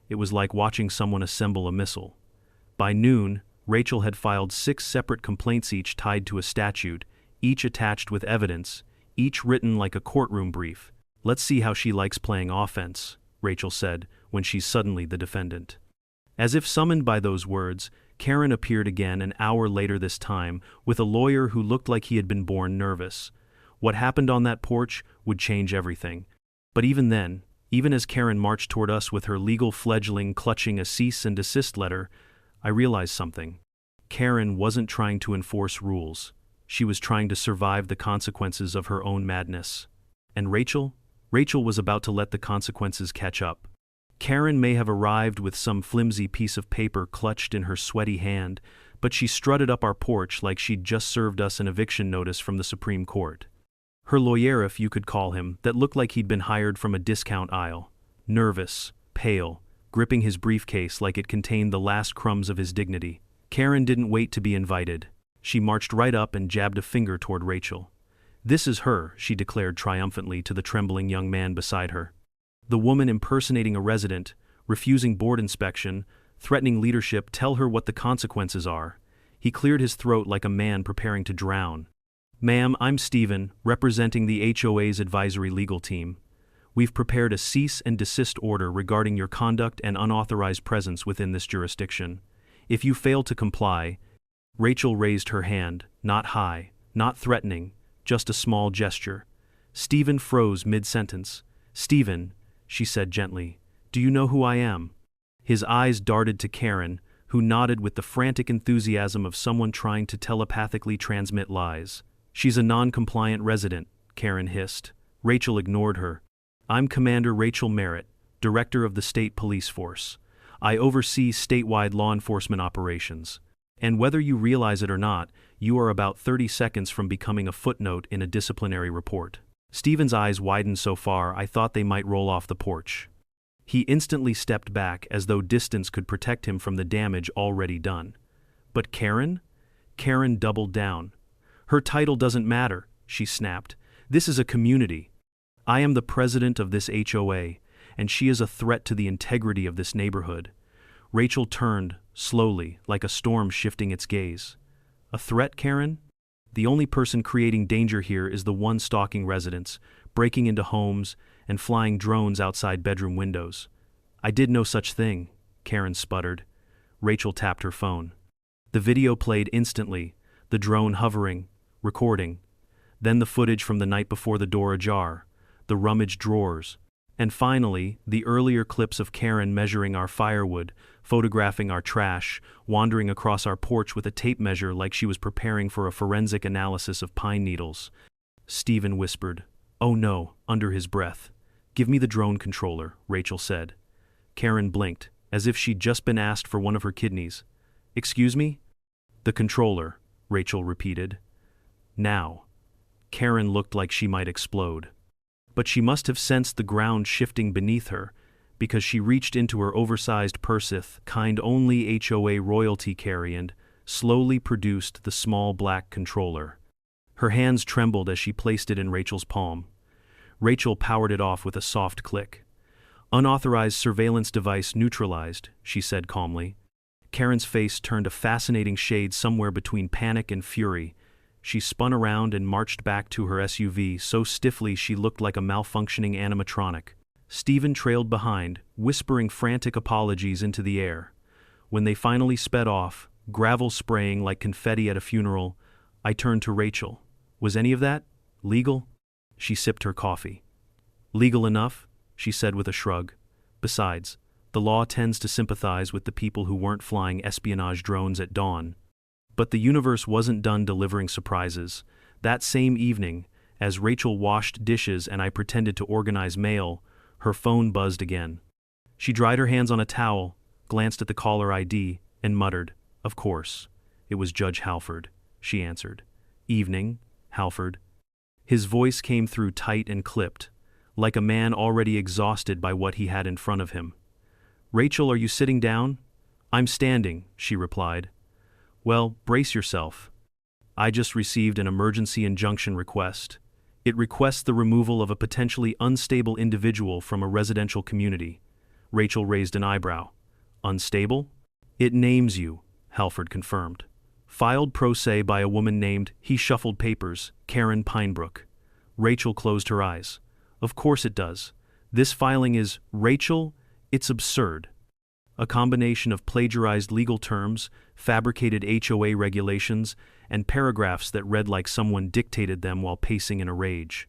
It was like watching someone assemble a missile. By noon, Rachel had filed 6 separate complaints, each tied to a statute, each attached with evidence, each written like a courtroom brief. "Let's see how she likes playing offense," Rachel said, when she's suddenly the defendant. As if summoned by those words, Karen appeared again an hour later, this time, with a lawyer who looked like he had been born nervous. What happened on that porch would change everything. But even then, even as Karen marched toward us with her legal fledgling clutching a cease and desist letter, I realized something. Karen wasn't trying to enforce rules. She was trying to survive the consequences of her own madness. And Rachel? Rachel was about to let the consequences catch up. Karen may have arrived with some flimsy piece of paper clutched in her sweaty hand, but she strutted up our porch like she'd just served us an eviction notice from the Supreme Court. Her lawyer, if you could call him, that looked like he'd been hired from a discount aisle. Nervous, pale, gripping his briefcase like it contained the last crumbs of his dignity. Karen didn't wait to be invited. She marched right up and jabbed a finger toward Rachel. "This is her," she declared triumphantly to the trembling young man beside her. The woman impersonating a resident, refusing board inspection, threatening leadership. "Tell her what the consequences are." He cleared his throat like a man preparing to drown. "Ma'am, I'm Stephen, representing the HOA's advisory legal team. We've prepared a cease and desist order regarding your conduct and unauthorized presence within this jurisdiction. If you fail to comply..." Rachel raised her hand, not high, not threatening, just a small gesture. Stephen froze mid-sentence. "Stephen," she said gently, "do you know who I am?" His eyes darted to Karen, who nodded with the frantic enthusiasm of someone trying to telepathically transmit lies. "She's a non-compliant resident," Karen hissed. Rachel ignored her. "I'm Commander Rachel Merritt, Director of the State Police Force. I oversee statewide law enforcement operations. And whether you realize it or not, you are about 30 seconds from becoming a footnote in a disciplinary report." Stephen's eyes widened so far I thought they might roll off the porch. He instantly stepped back as though distance could protect him from the damage already done. "But Karen?" Karen doubled down. "Her title doesn't matter," she snapped. "This is a community. I am the president of this HOA, and she is a threat to the integrity of this neighborhood." Rachel turned, slowly, like a storm shifting its gaze. "A threat, Karen? The only person creating danger here is the one stalking residents, breaking into homes, and flying drones outside bedroom windows." "I did no such thing," Karen sputtered. Rachel tapped her phone. The video played instantly, the drone hovering, recording. Then the footage from the night before, the door ajar, the rummaged drawers, and finally, the earlier clips of Karen measuring our firewood, photographing our trash, wandering across our porch with a tape measure like she was preparing for a forensic analysis of pine needles. Stephen whispered, "Oh no," under his breath. "Give me the drone controller," Rachel said. Karen blinked, as if she'd just been asked for one of her kidneys. "Excuse me?" "The controller," Rachel repeated. "Now." Karen looked like she might explode. But she must have sensed the ground shifting beneath her, because she reached into her oversized Persith, kind only HOA royalty carry, and slowly produced the small black controller. Her hands trembled as she placed it in Rachel's palm. Rachel powered it off with a soft click. "Unauthorized surveillance device neutralized," she said calmly. Karen's face turned a fascinating shade somewhere between panic and fury. She spun around and marched back to her SUV so stiffly she looked like a malfunctioning animatronic. Stephen trailed behind, whispering frantic apologies into the air. When they finally sped off, gravel spraying like confetti at a funeral, I turned to Rachel. "Was any of that legal?" She sipped her coffee. "Legal enough," she said with a shrug. "Besides, the law tends to sympathize with the people who weren't flying espionage drones at dawn." But the universe wasn't done delivering surprises. That same evening, as Rachel washed dishes and I pretended to organize mail, her phone buzzed again. She dried her hands on a towel, glanced at the caller ID, and muttered, "Of course." It was Judge Halford, she answered. "Evening, Halford." His voice came through tight and clipped, like a man already exhausted by what he had in front of him. "Rachel, are you sitting down?" "I'm standing," she replied. "Well, brace yourself. I just received an emergency injunction request. It requests the removal of a potentially unstable individual from a residential community." Rachel raised an eyebrow. "Unstable?" "It names you," Halford confirmed. "Filed pro se by a woman named," he shuffled papers, "Karen Pinebrook." Rachel closed her eyes. "Of course it does. This filing is," "Rachel, it's absurd. A combination of plagiarized legal terms, fabricated HOA regulations, and paragraphs that read like someone dictated them while pacing in a rage.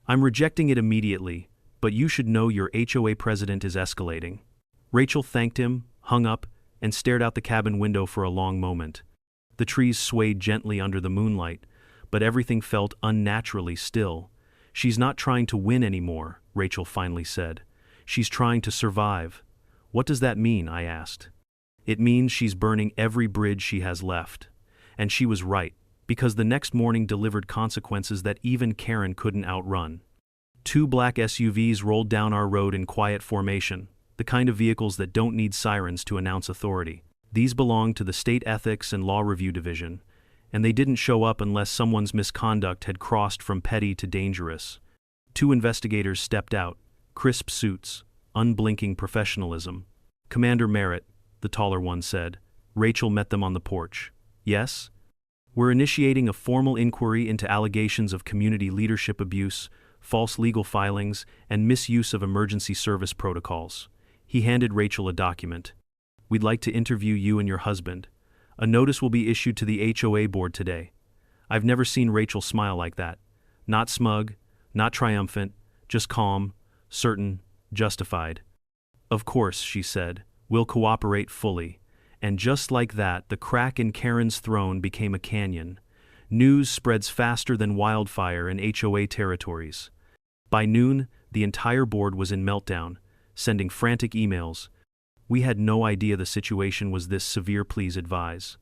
I'm rejecting it immediately, but you should know your HOA president is escalating." Rachel thanked him, hung up, and stared out the cabin window for a long moment. The trees swayed gently under the moonlight, but everything felt unnaturally still. "She's not trying to win anymore," Rachel finally said. "She's trying to survive." "What does that mean?" I asked. "It means she's burning every bridge she has left." And she was right, because the next morning delivered consequences that even Karen couldn't outrun. 2 black SUVs rolled down our road in quiet formation, the kind of vehicles that don't need sirens to announce authority. These belonged to the State Ethics and Law Review Division, and they didn't show up unless someone's misconduct had crossed from petty to dangerous. 2 investigators stepped out, crisp suits, unblinking professionalism. "Commander Merritt," the taller one said. Rachel met them on the porch. "Yes?" "We're initiating a formal inquiry into allegations of community leadership abuse, false legal filings, and misuse of emergency service protocols." He handed Rachel a document. "We'd like to interview you and your husband. A notice will be issued to the HOA board today." I've never seen Rachel smile like that. Not smug, not triumphant, just calm, certain, justified. "Of course," she said, We'll cooperate fully. And just like that, the crack in Karen's throne became a canyon. News spreads faster than wildfire in HOA territories. By noon, the entire board was in meltdown, sending frantic emails. We had no idea the situation was this severe, please advise.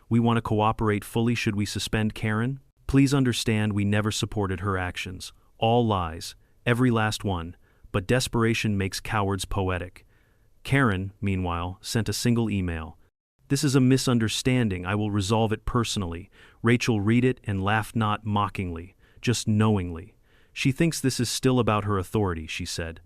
We want to cooperate fully. Should we suspend Karen? Please understand we never supported her actions. All lies, every last one, but desperation makes cowards poetic. Karen, meanwhile, sent a single email. This is a misunderstanding. I will resolve it personally. Rachel read it and laughed, not mockingly, just knowingly. She thinks this is still about her authority, she said.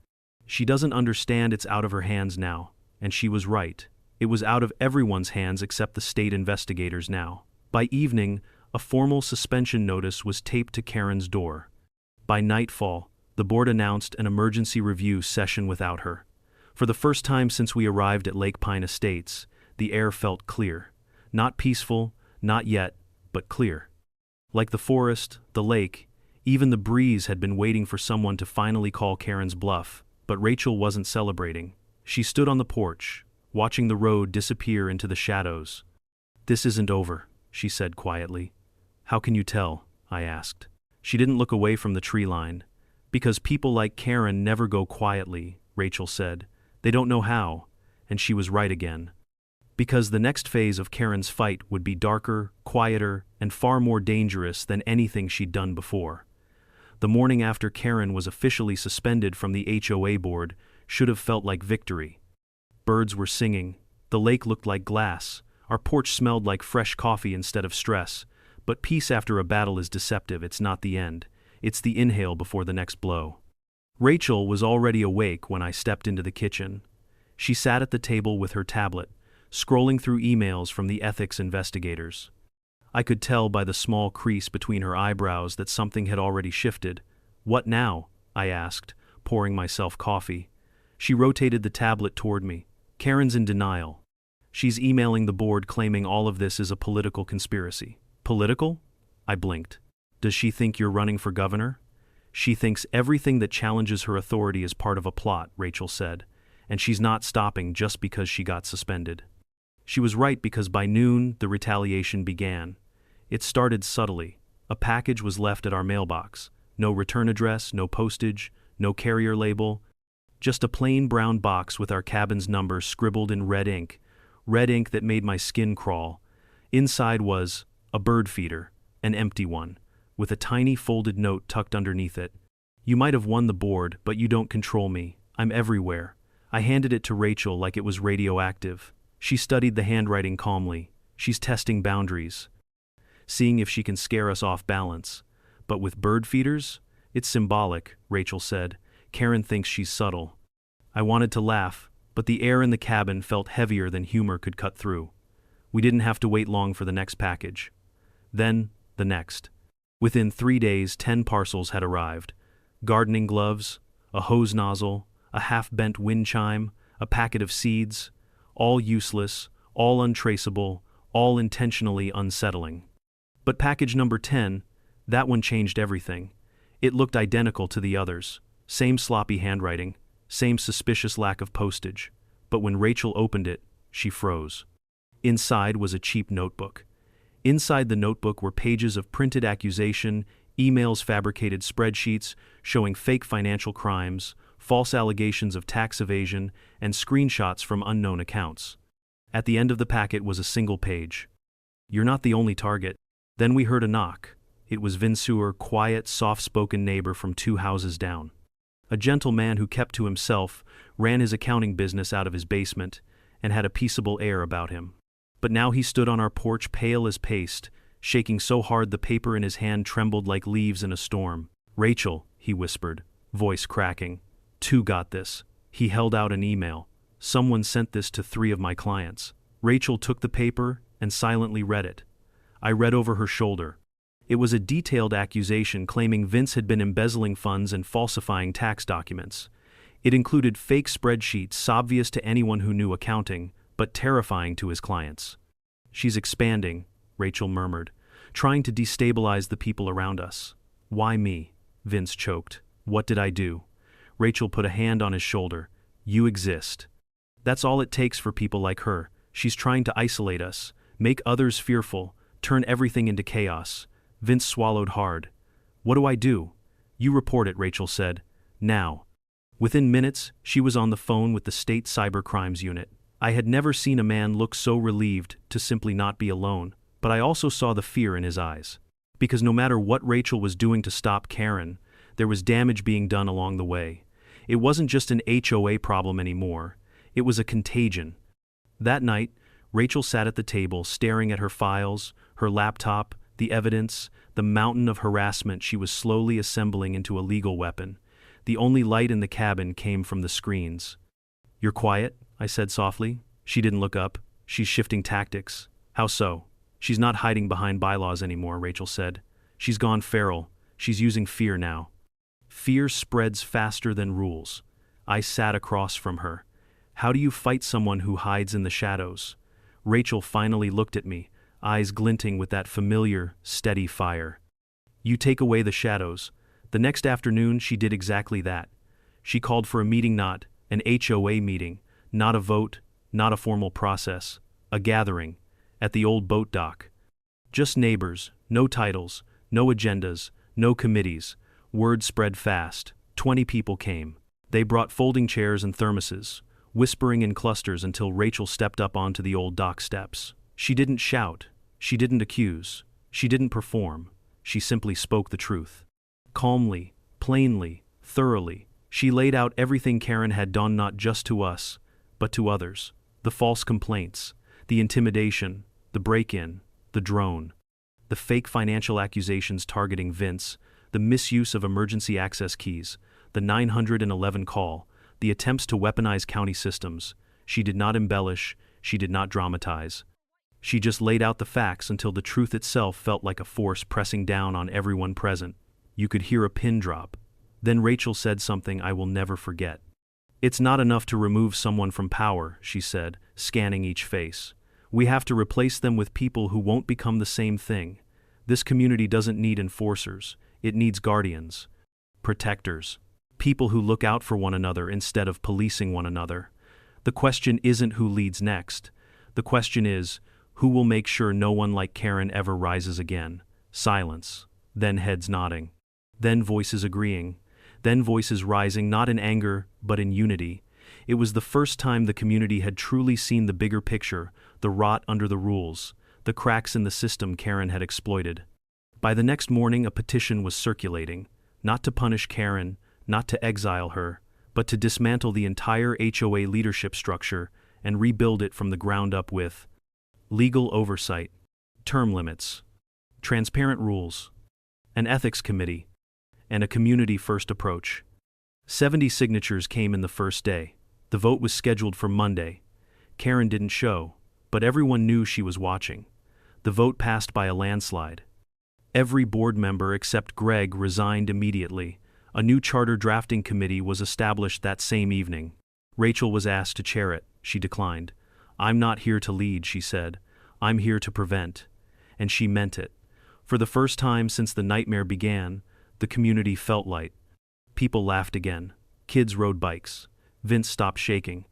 She doesn't understand it's out of her hands now. And she was right. It was out of everyone's hands except the state investigators now. By evening, a formal suspension notice was taped to Karen's door. By nightfall, the board announced an emergency review session without her. For the first time since we arrived at Lake Pine Estates, the air felt clear. Not peaceful, not yet, but clear. Like the forest, the lake, even the breeze had been waiting for someone to finally call Karen's bluff, but Rachel wasn't celebrating. She stood on the porch, watching the road disappear into the shadows. "This isn't over," she said quietly. "How can you tell?" I asked. She didn't look away from the tree line. "Because people like Karen never go quietly," Rachel said. "They don't know how." And she was right again. Because the next phase of Karen's fight would be darker, quieter, and far more dangerous than anything she'd done before. The morning after Karen was officially suspended from the HOA board should have felt like victory. Birds were singing, the lake looked like glass, our porch smelled like fresh coffee instead of stress. But peace after a battle is deceptive. It's not the end. It's the inhale before the next blow. Rachel was already awake when I stepped into the kitchen. She sat at the table with her tablet, scrolling through emails from the ethics investigators. I could tell by the small crease between her eyebrows that something had already shifted. "What now?" I asked, pouring myself coffee. She rotated the tablet toward me. "Karen's in denial. She's emailing the board claiming all of this is a political conspiracy." "Political?" I blinked. "Does she think you're running for governor?" "She thinks everything that challenges her authority is part of a plot," Rachel said, "and she's not stopping just because she got suspended." She was right, because by noon, the retaliation began. It started subtly. A package was left at our mailbox. No return address, no postage, no carrier label. Just a plain brown box with our cabin's number scribbled in red ink that made my skin crawl. Inside was a bird feeder, an empty one, with a tiny folded note tucked underneath it. "You might have won the board, but you don't control me. I'm everywhere." I handed it to Rachel like it was radioactive. She studied the handwriting calmly. "She's testing boundaries, seeing if she can scare us off balance. But with bird feeders? It's symbolic," Rachel said. "Karen thinks she's subtle." I wanted to laugh, but the air in the cabin felt heavier than humor could cut through. We didn't have to wait long for the next package. Then, the next. Within 3 days, 10 parcels had arrived. Gardening gloves, a hose nozzle, a half-bent wind chime, a packet of seeds, all useless, all untraceable, all intentionally unsettling. But package number 10, that one changed everything. It looked identical to the others. Same sloppy handwriting, same suspicious lack of postage. But when Rachel opened it, she froze. Inside was a cheap notebook. Inside the notebook were pages of printed accusation, emails, fabricated spreadsheets showing fake financial crimes, false allegations of tax evasion, and screenshots from unknown accounts. At the end of the packet was a single page. "You're not the only target." Then we heard a knock. It was Vinsuer, quiet, soft-spoken neighbor from 2 houses down. A gentle man who kept to himself, ran his accounting business out of his basement, and had a peaceable air about him. But now he stood on our porch pale as paste, shaking so hard the paper in his hand trembled like leaves in a storm. "Rachel," he whispered, voice cracking. "2 got this." He held out an email. "Someone sent this to 3 of my clients." Rachel took the paper and silently read it. I read over her shoulder. It was a detailed accusation claiming Vince had been embezzling funds and falsifying tax documents. It included fake spreadsheets obvious to anyone who knew accounting, but terrifying to his clients. "She's expanding," Rachel murmured, "trying to destabilize the people around us." "Why me?" Vince choked. "What did I do?" Rachel put a hand on his shoulder. "You exist. That's all it takes for people like her. She's trying to isolate us, make others fearful, turn everything into chaos. Vince swallowed hard. What do I do? You report it, Rachel said. Now. Within minutes, she was on the phone with the state cybercrimes unit. I had never seen a man look so relieved to simply not be alone, but I also saw the fear in his eyes. Because no matter what Rachel was doing to stop Karen, there was damage being done along the way. It wasn't just an HOA problem anymore. It was a contagion. That night, Rachel sat at the table staring at her files, her laptop, the evidence, the mountain of harassment she was slowly assembling into a legal weapon. The only light in the cabin came from the screens. You're quiet? I said softly. She didn't look up. She's shifting tactics. How so? She's not hiding behind bylaws anymore, Rachel said. She's gone feral. She's using fear now. Fear spreads faster than rules. I sat across from her. How do you fight someone who hides in the shadows? Rachel finally looked at me, eyes glinting with that familiar, steady fire. You take away the shadows. The next afternoon she did exactly that. She called for a meeting, not an HOA meeting, not a vote, not a formal process, a gathering, at the old boat dock. Just neighbors, no titles, no agendas, no committees. Word spread fast. 20 people came. They brought folding chairs and thermoses, whispering in clusters until Rachel stepped up onto the old dock steps. She didn't shout. She didn't accuse. She didn't perform. She simply spoke the truth. Calmly, plainly, thoroughly, she laid out everything Karen had done, not just to us, but to others. The false complaints, the intimidation, the break-in, the drone, the fake financial accusations targeting Vince, the misuse of emergency access keys, the 911 call, the attempts to weaponize county systems. She did not embellish, she did not dramatize. She just laid out the facts until the truth itself felt like a force pressing down on everyone present. You could hear a pin drop. Then Rachel said something I will never forget. It's not enough to remove someone from power, she said, scanning each face. We have to replace them with people who won't become the same thing. This community doesn't need enforcers. It needs guardians, protectors, people who look out for one another instead of policing one another. The question isn't who leads next. The question is, who will make sure no one like Karen ever rises again? Silence. Then heads nodding. Then voices agreeing. Then voices rising, not in anger, but in unity. It was the first time the community had truly seen the bigger picture, the rot under the rules, the cracks in the system Karen had exploited. By the next morning, a petition was circulating, not to punish Karen, not to exile her, but to dismantle the entire HOA leadership structure and rebuild it from the ground up with legal oversight, term limits, transparent rules, an ethics committee, and a community-first approach. 70 signatures came in the first day. The vote was scheduled for Monday. Karen didn't show, but everyone knew she was watching. The vote passed by a landslide. Every board member except Greg resigned immediately. A new charter drafting committee was established that same evening. Rachel was asked to chair it. She declined. I'm not here to lead, she said. I'm here to prevent. And she meant it. For the first time since the nightmare began, the community felt light. People laughed again. Kids rode bikes. Vince stopped shaking.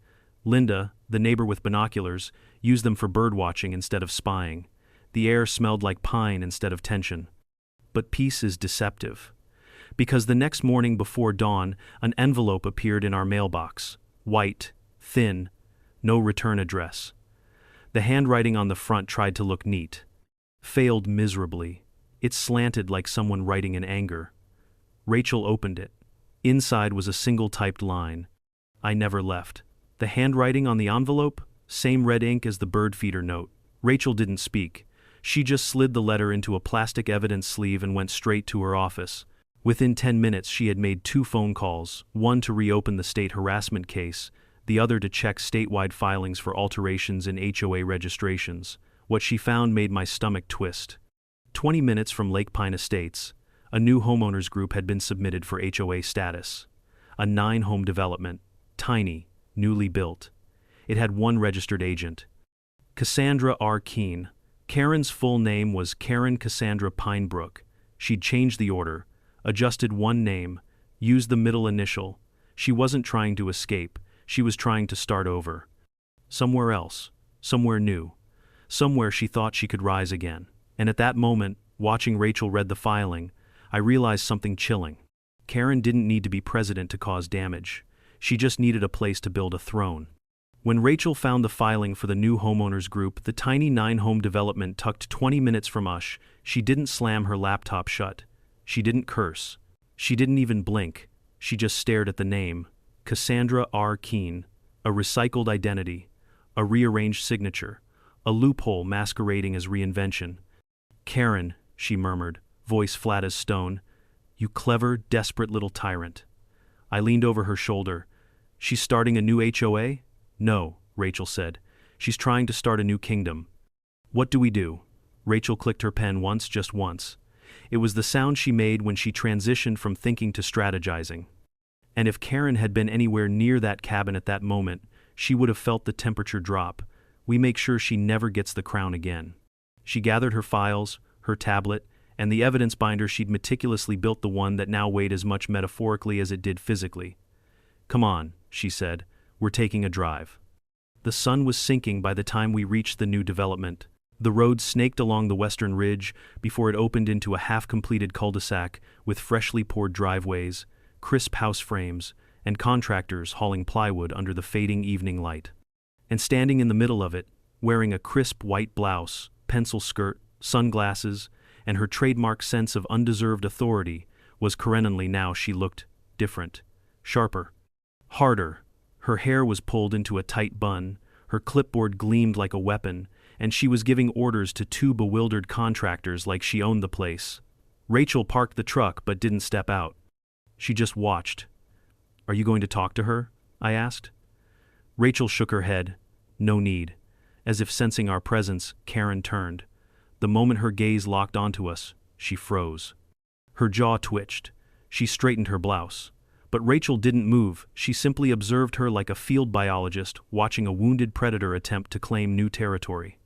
Linda, the neighbor with binoculars, used them for birdwatching instead of spying. The air smelled like pine instead of tension. But peace is deceptive. Because the next morning before dawn, an envelope appeared in our mailbox. White, thin, no return address. The handwriting on the front tried to look neat. Failed miserably. It slanted like someone writing in anger. Rachel opened it. Inside was a single typed line. I never left. The handwriting on the envelope? Same red ink as the bird feeder note. Rachel didn't speak. She just slid the letter into a plastic evidence sleeve and went straight to her office. Within 10 minutes she had made 2 phone calls, one to reopen the state harassment case, the other to check statewide filings for alterations in HOA registrations. What she found made my stomach twist. 20 minutes from Lake Pine Estates, a new homeowners group had been submitted for HOA status. A 9-home development, tiny, newly built. It had 1 registered agent. Cassandra R. Keene. Karen's full name was Karen Cassandra Pinebrook. She'd changed the order, adjusted 1 name, used the middle initial. She wasn't trying to escape, she was trying to start over. somewhere else, somewhere new, somewhere she thought she could rise again. And at that moment, watching Rachel read the filing, I realized something chilling. Karen didn't need to be president to cause damage. She just needed a place to build a throne. When Rachel found the filing for the new homeowners group, the tiny 9-home development tucked 20 minutes from us, she didn't slam her laptop shut. She didn't curse. She didn't even blink. She just stared at the name, Cassandra R. Keene, a recycled identity, a rearranged signature, a loophole masquerading as reinvention. Karen, she murmured, voice flat as stone, you clever, desperate little tyrant. I leaned over her shoulder. She's starting a new HOA? No, Rachel said. She's trying to start a new kingdom. What do we do? Rachel clicked her pen once, just once. It was the sound she made when she transitioned from thinking to strategizing. And if Karen had been anywhere near that cabin at that moment, she would have felt the temperature drop. We make sure she never gets the crown again. She gathered her files, her tablet, and the evidence binder. She'd meticulously built, the one that now weighed as much metaphorically as it did physically. Come on, she said, we're taking a drive. The sun was sinking by the time we reached the new development. The road snaked along the western ridge before it opened into a half-completed cul-de-sac with freshly poured driveways, crisp house frames, and contractors hauling plywood under the fading evening light. And standing in the middle of it, wearing a crisp white blouse, pencil skirt, sunglasses, and her trademark sense of undeserved authority, was Karenly. Now she looked different, sharper, harder. Her hair was pulled into a tight bun, her clipboard gleamed like a weapon, and she was giving orders to 2 bewildered contractors like she owned the place. Rachel parked the truck but didn't step out. She just watched. Are you going to talk to her? I asked. Rachel shook her head. No need. As if sensing our presence, Karen turned. The moment her gaze locked onto us, she froze. Her jaw twitched. She straightened her blouse. But Rachel didn't move. She simply observed her like a field biologist watching a wounded predator attempt to claim new territory.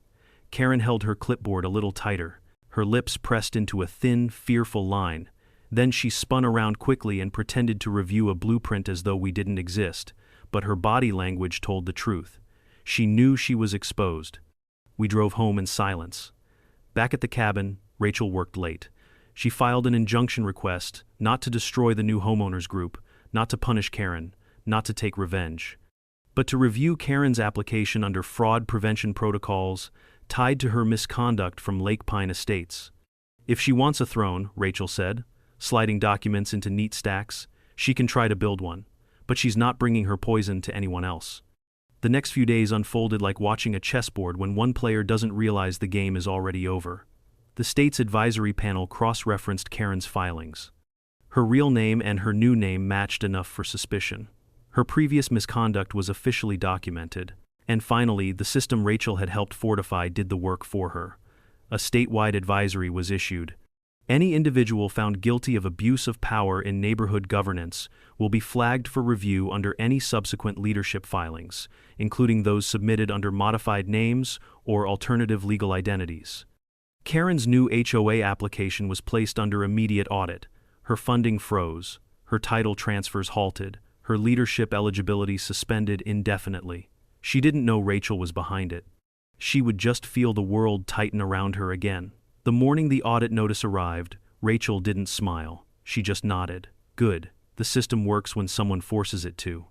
Karen held her clipboard a little tighter, her lips pressed into a thin, fearful line. Then she spun around quickly and pretended to review a blueprint as though we didn't exist, but her body language told the truth. She knew she was exposed. We drove home in silence. Back at the cabin, Rachel worked late. She filed an injunction request, not to destroy the new homeowners group, not to punish Karen, not to take revenge, but to review Karen's application under fraud prevention protocols tied to her misconduct from Lake Pine Estates. If she wants a throne, Rachel said, sliding documents into neat stacks, she can try to build one, but she's not bringing her poison to anyone else. The next few days unfolded like watching a chessboard when one player doesn't realize the game is already over. The state's advisory panel cross-referenced Karen's filings. Her real name and her new name matched enough for suspicion. Her previous misconduct was officially documented. And finally, the system Rachel had helped fortify did the work for her. A statewide advisory was issued. Any individual found guilty of abuse of power in neighborhood governance will be flagged for review under any subsequent leadership filings, including those submitted under modified names or alternative legal identities. Karen's new HOA application was placed under immediate audit. Her funding froze, her title transfers halted, her leadership eligibility suspended indefinitely. She didn't know Rachel was behind it. She would just feel the world tighten around her again. The morning the audit notice arrived, Rachel didn't smile. She just nodded. Good. The system works when someone forces it to.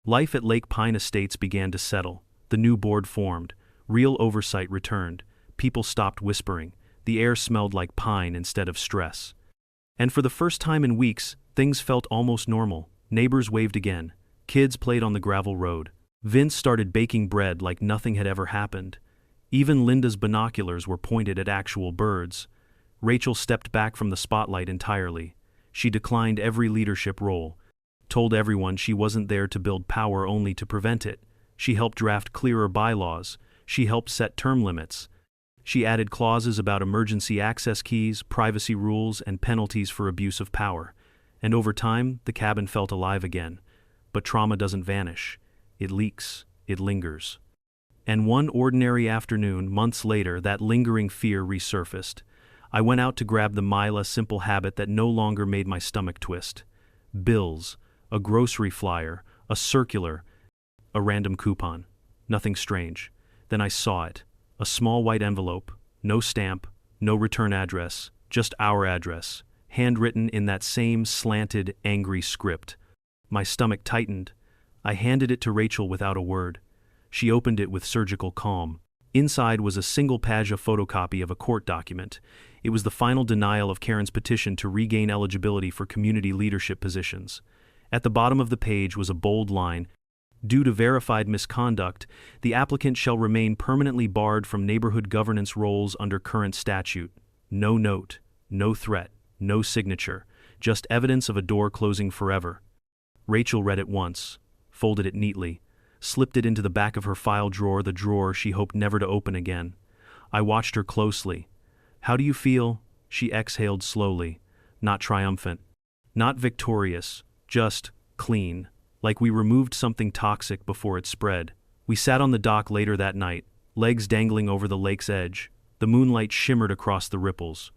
Life at Lake Pine Estates began to settle. The new board formed. Real oversight returned. People stopped whispering. The air smelled like pine instead of stress. And for the first time in weeks, things felt almost normal. Neighbors waved again. Kids played on the gravel road. Vince started baking bread like nothing had ever happened. Even Linda's binoculars were pointed at actual birds. Rachel stepped back from the spotlight entirely. She declined every leadership role, told everyone she wasn't there to build power, only to prevent it. She helped draft clearer bylaws. She helped set term limits. She added clauses about emergency access keys, privacy rules, and penalties for abuse of power. And over time, the cabin felt alive again. But trauma doesn't vanish. It leaks. It lingers. And one ordinary afternoon, months later, that lingering fear resurfaced. I went out to grab the Mila simple habit that no longer made my stomach twist. Bills, a grocery flyer, a circular, a random coupon. Nothing strange. Then I saw it. A small white envelope, no stamp, no return address, just our address, handwritten in that same slanted, angry script. My stomach tightened. I handed it to Rachel without a word. She opened it with surgical calm. Inside was a single-page photocopy of a court document. It was the final denial of Karen's petition to regain eligibility for community leadership positions. At the bottom of the page was a bold line: "Due to verified misconduct, the applicant shall remain permanently barred from neighborhood governance roles under current statute." No note, no threat, no signature, just evidence of a door closing forever. Rachel read it once, folded it neatly, slipped it into the back of her file drawer, the drawer she hoped never to open again. I watched her closely. "How do you feel?" She exhaled slowly, not triumphant, not victorious, just clean, like we removed something toxic before it spread. We sat on the dock later that night, legs dangling over the lake's edge. The moonlight shimmered across the ripples.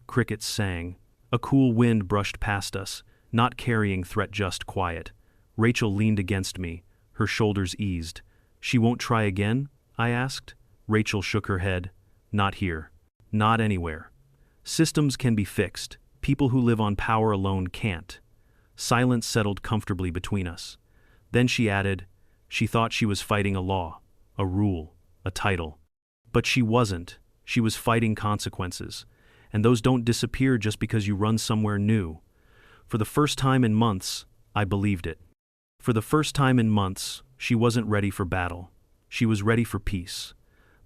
Crickets sang. A cool wind brushed past us, not carrying threat, just quiet. Rachel leaned against me, her shoulders eased. "She won't try again?" I asked. Rachel shook her head. "Not here. Not anywhere. Systems can be fixed. People who live on power alone can't." Silence settled comfortably between us. Then she added, "She thought she was fighting a law, a rule, a title. But she wasn't. She was fighting consequences. And those don't disappear just because you run somewhere new." For the first time in months, I believed it. For the first time in months, she wasn't ready for battle. She was ready for peace.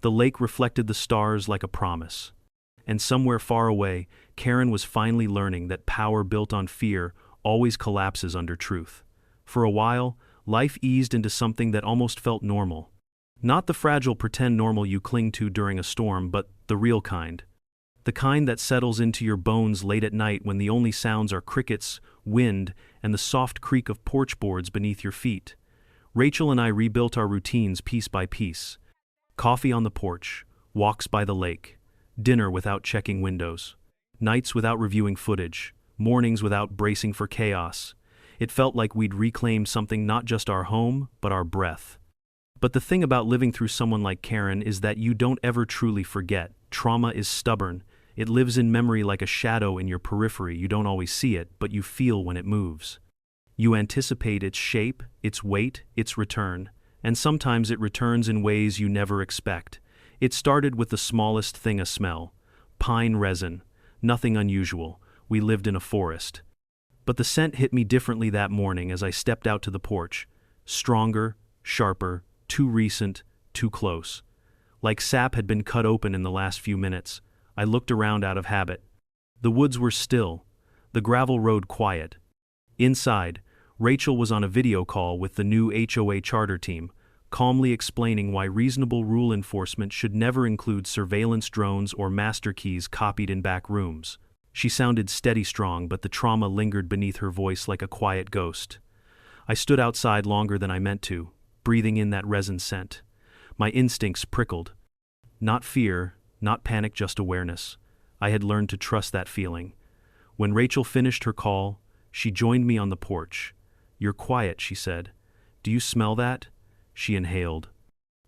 The lake reflected the stars like a promise. And somewhere far away, Karen was finally learning that power built on fear always collapses under truth. For a while, life eased into something that almost felt normal. Not the fragile pretend normal you cling to during a storm, but the real kind. The kind that settles into your bones late at night when the only sounds are crickets, wind, and the soft creak of porch boards beneath your feet. Rachel and I rebuilt our routines piece by piece. Coffee on the porch, walks by the lake, dinner without checking windows, nights without reviewing footage, mornings without bracing for chaos. It felt like we'd reclaimed something, not just our home, but our breath. But the thing about living through someone like Karen is that you don't ever truly forget. Trauma is stubborn. It lives in memory like a shadow in your periphery. You don't always see it, but you feel when it moves. You anticipate its shape, its weight, its return, and sometimes it returns in ways you never expect. It started with the smallest thing, a smell. Pine resin. Nothing unusual. We lived in a forest. But the scent hit me differently that morning as I stepped out to the porch. Stronger, sharper, too recent, too close. Like sap had been cut open in the last few minutes. I looked around out of habit. The woods were still, the gravel road quiet. Inside, Rachel was on a video call with the new HOA charter team, calmly explaining why reasonable rule enforcement should never include surveillance drones or master keys copied in back rooms. She sounded steady strong, but the trauma lingered beneath her voice like a quiet ghost. I stood outside longer than I meant to, breathing in that resin scent. My instincts prickled. Not fear, not panic, just awareness. I had learned to trust that feeling. When Rachel finished her call, she joined me on the porch. "You're quiet," she said. "Do you smell that?" She inhaled.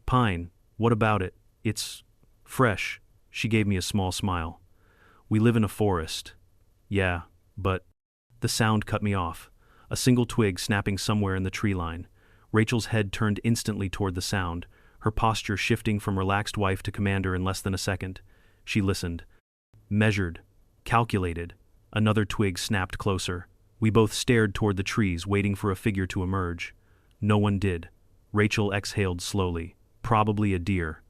"Pine. What about it? It's fresh." She gave me a small smile. "We live in a forest." "Yeah, but..." The sound cut me off. A single twig snapping somewhere in the tree line. Rachel's head turned instantly toward the sound, her posture shifting from relaxed wife to commander in less than a second. She listened. Measured. Calculated. Another twig snapped closer. We both stared toward the trees, waiting for a figure to emerge. No one did. Rachel exhaled slowly. "Probably a deer."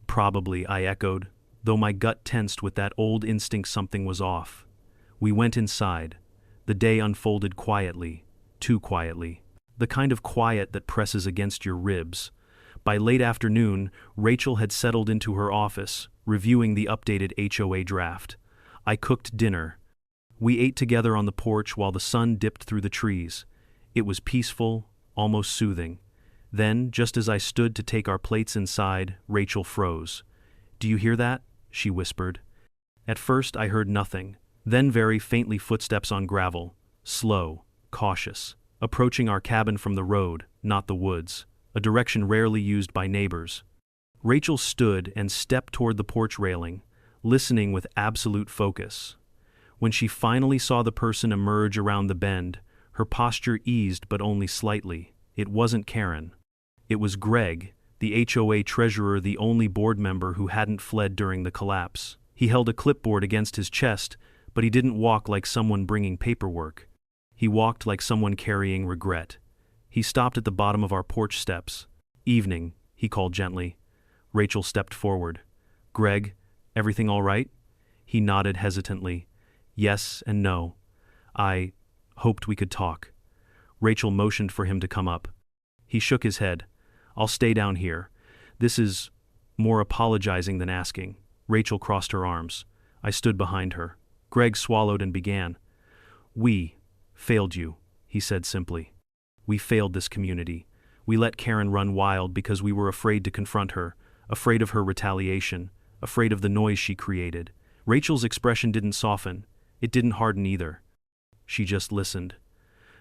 "Probably," I echoed, though my gut tensed with that old instinct something was off. We went inside. The day unfolded quietly, too quietly. The kind of quiet that presses against your ribs. By late afternoon, Rachel had settled into her office, reviewing the updated HOA draft. I cooked dinner. We ate together on the porch while the sun dipped through the trees. It was peaceful, almost soothing. Then, just as I stood to take our plates inside, Rachel froze. "Do you hear that?" she whispered. At first I heard nothing, then very faintly footsteps on gravel, slow, cautious, approaching our cabin from the road, not the woods. a direction rarely used by neighbors. Rachel stood and stepped toward the porch railing, listening with absolute focus. When she finally saw the person emerge around the bend, her posture eased but only slightly. It wasn't Karen. It was Greg, the HOA treasurer, the only board member who hadn't fled during the collapse. He held a clipboard against his chest, but he didn't walk like someone bringing paperwork. He walked like someone carrying regret. He stopped at the bottom of our porch steps. "Evening," he called gently. Rachel stepped forward. "Greg, everything all right?" He nodded hesitantly. "Yes and no. I hoped we could talk." Rachel motioned for him to come up. He shook his head. "I'll stay down here. This is more apologizing than asking." Rachel crossed her arms. I stood behind her. Greg swallowed and began. "We failed you," he said simply. "We failed this community. We let Karen run wild because we were afraid to confront her, afraid of her retaliation, afraid of the noise she created." Rachel's expression didn't soften. It didn't harden either. She just listened.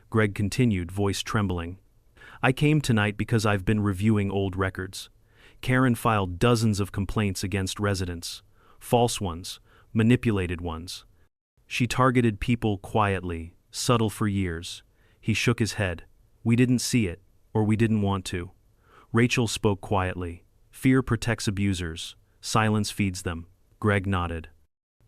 Greg continued, voice trembling. "I came tonight because I've been reviewing old records. Karen filed dozens of complaints against residents. False ones, manipulated ones. She targeted people quietly, subtle for years." He shook his head. "We didn't see it, or we didn't want to." Rachel spoke quietly. "Fear protects abusers. Silence feeds them." Greg nodded.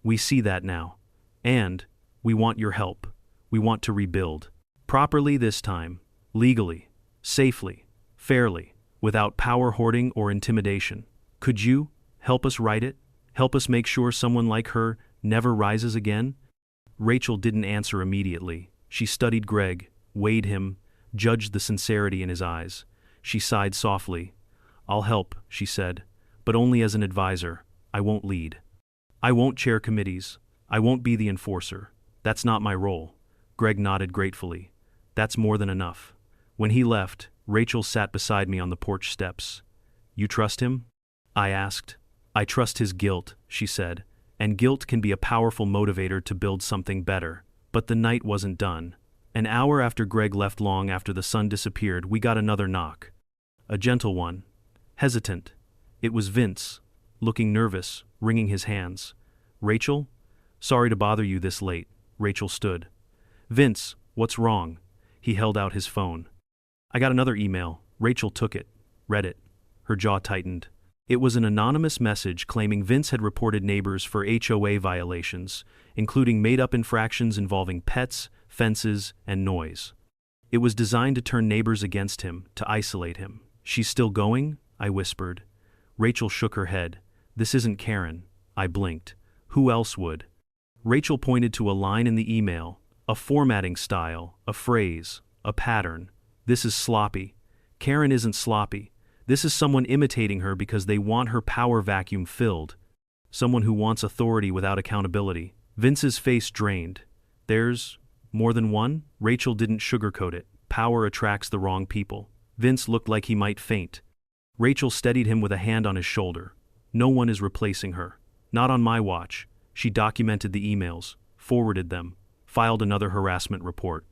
"We see that now. And we want your help. We want to rebuild. Properly this time. Legally. Safely. Fairly. Without power hoarding or intimidation. Could you help us right it? Help us make sure someone like her never rises again?" Rachel didn't answer immediately. She studied Greg, weighed him, judged the sincerity in his eyes. She sighed softly. "I'll help," she said, "but only as an advisor. I won't lead. I won't chair committees. I won't be the enforcer. That's not my role." Greg nodded gratefully. "That's more than enough." When he left, Rachel sat beside me on the porch steps. "You trust him?" I asked. "I trust his guilt," she said, "and guilt can be a powerful motivator to build something better." But the night wasn't done. An hour after Greg left, long after the sun disappeared, we got another knock. A gentle one. Hesitant. It was Vince, looking nervous, wringing his hands. "Rachel? Sorry to bother you this late." Rachel stood. "Vince, what's wrong?" He held out his phone. "I got another email." Rachel took it, read it. Her jaw tightened. It was an anonymous message claiming Vince had reported neighbors for HOA violations, including made-up infractions involving pets, fences, and noise. It was designed to turn neighbors against him, to isolate him. "She's still going?" I whispered. Rachel shook her head. "This isn't Karen." I blinked. "Who else would?" Rachel pointed to a line in the email, a formatting style, a phrase, a pattern. "This is sloppy. Karen isn't sloppy. This is someone imitating her because they want her power vacuum filled. Someone who wants authority without accountability." Vince's face drained. "There's more than one?" Rachel didn't sugarcoat it. "Power attracts the wrong people." Vince looked like he might faint. Rachel steadied him with a hand on his shoulder. "No one is replacing her. Not on my watch." She documented the emails, forwarded them, filed another harassment report.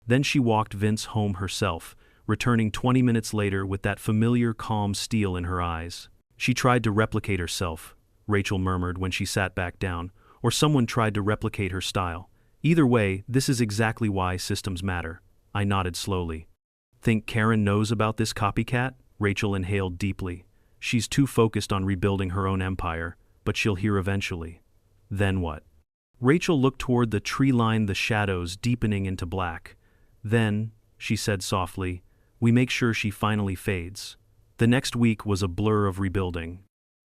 Then she walked Vince home herself, returning 20 minutes later with that familiar calm steel in her eyes. "She tried to replicate herself," Rachel murmured when she sat back down, "or someone tried to replicate her style. Either way, this is exactly why systems matter." I nodded slowly. "Think Karen knows about this copycat?" Rachel inhaled deeply. "She's too focused on rebuilding her own empire, but she'll hear eventually." "Then what?" Rachel looked toward the tree line, the shadows deepening into black. "Then," she said softly, "we make sure she finally fades." The next week was a blur of rebuilding.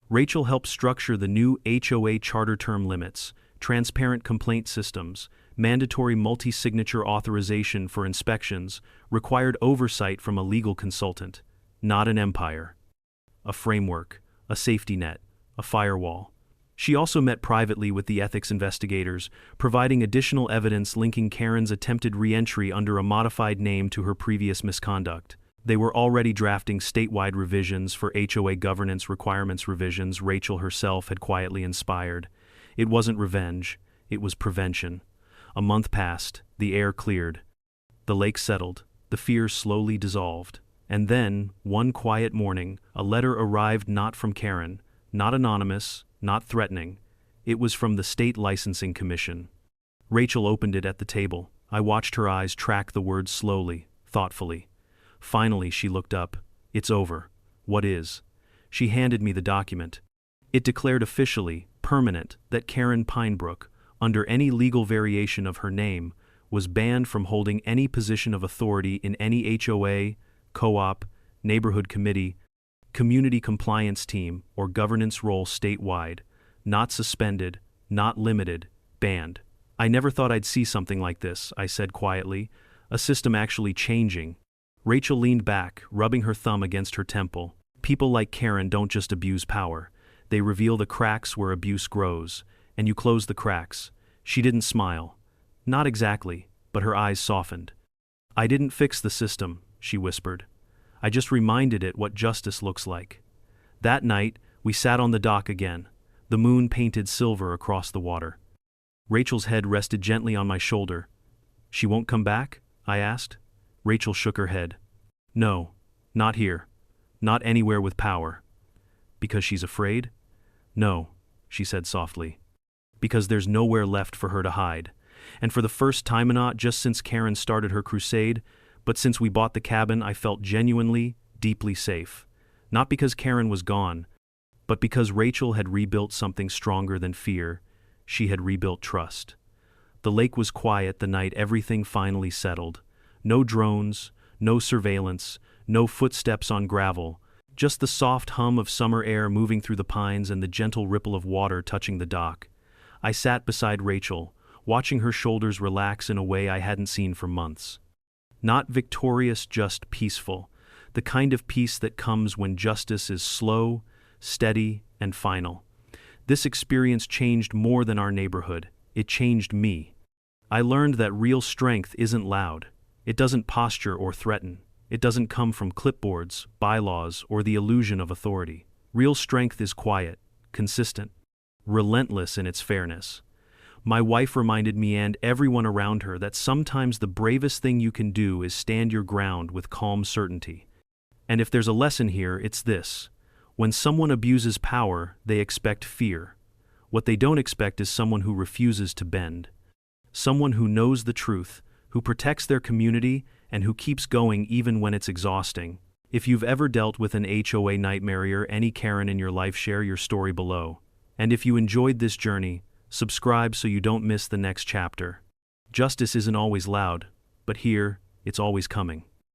Rachel helped structure the new HOA charter term limits, transparent complaint systems, mandatory multi-signature authorization for inspections, required oversight from a legal consultant. Not an empire. A framework, a safety net, a firewall. She also met privately with the ethics investigators, providing additional evidence linking Karen's attempted re-entry under a modified name to her previous misconduct. They were already drafting statewide revisions for HOA governance requirements, revisions Rachel herself had quietly inspired. It wasn't revenge, it was prevention. A month passed, the air cleared. The lake settled, the fears slowly dissolved, And then, one quiet morning, a letter arrived, not from Karen, not anonymous, not threatening. It was from the State Licensing Commission. Rachel opened it at the table. I watched her eyes track the words slowly, thoughtfully. Finally, she looked up. "It's over." "What is?" She handed me the document. It declared officially, permanent, that Karen Pinebrook, under any legal variation of her name, was banned from holding any position of authority in any HOA, co-op, neighborhood committee, community compliance team, or governance role statewide. Not suspended, not limited, banned. "I never thought I'd see something like this," I said quietly, "a system actually changing." Rachel leaned back, rubbing her thumb against her temple. "People like Karen don't just abuse power. They reveal the cracks where abuse grows, and you close the cracks." She didn't smile. "Not exactly," but her eyes softened. "I didn't fix the system," she whispered. "I just reminded it what justice looks like." That night, we sat on the dock again, the moon painted silver across the water. Rachel's head rested gently on my shoulder. "She won't come back?" I asked. Rachel shook her head. "No, not here. Not anywhere with power." "Because she's afraid?" "No," she said softly. "Because there's nowhere left for her to hide. And for the first time, not just since Karen started her crusade, but since we bought the cabin, I felt genuinely, deeply safe. Not because Karen was gone, but because Rachel had rebuilt something stronger than fear. She had rebuilt trust. The lake was quiet the night everything finally settled. No drones, no surveillance, no footsteps on gravel, just the soft hum of summer air moving through the pines and the gentle ripple of water touching the dock. I sat beside Rachel, watching her shoulders relax in a way I hadn't seen for months. Not victorious, just peaceful. The kind of peace that comes when justice is slow, steady, and final. This experience changed more than our neighborhood. It changed me. I learned that real strength isn't loud. It doesn't posture or threaten. It doesn't come from clipboards, bylaws, or the illusion of authority. Real strength is quiet, consistent, relentless in its fairness. My wife reminded me and everyone around her that sometimes the bravest thing you can do is stand your ground with calm certainty. And if there's a lesson here, it's this. When someone abuses power, they expect fear. What they don't expect is someone who refuses to bend. Someone who knows the truth, who protects their community, and who keeps going even when it's exhausting. If you've ever dealt with an HOA nightmare or any Karen in your life, share your story below. And if you enjoyed this journey, subscribe so you don't miss the next chapter. Justice isn't always loud, but here, it's always coming.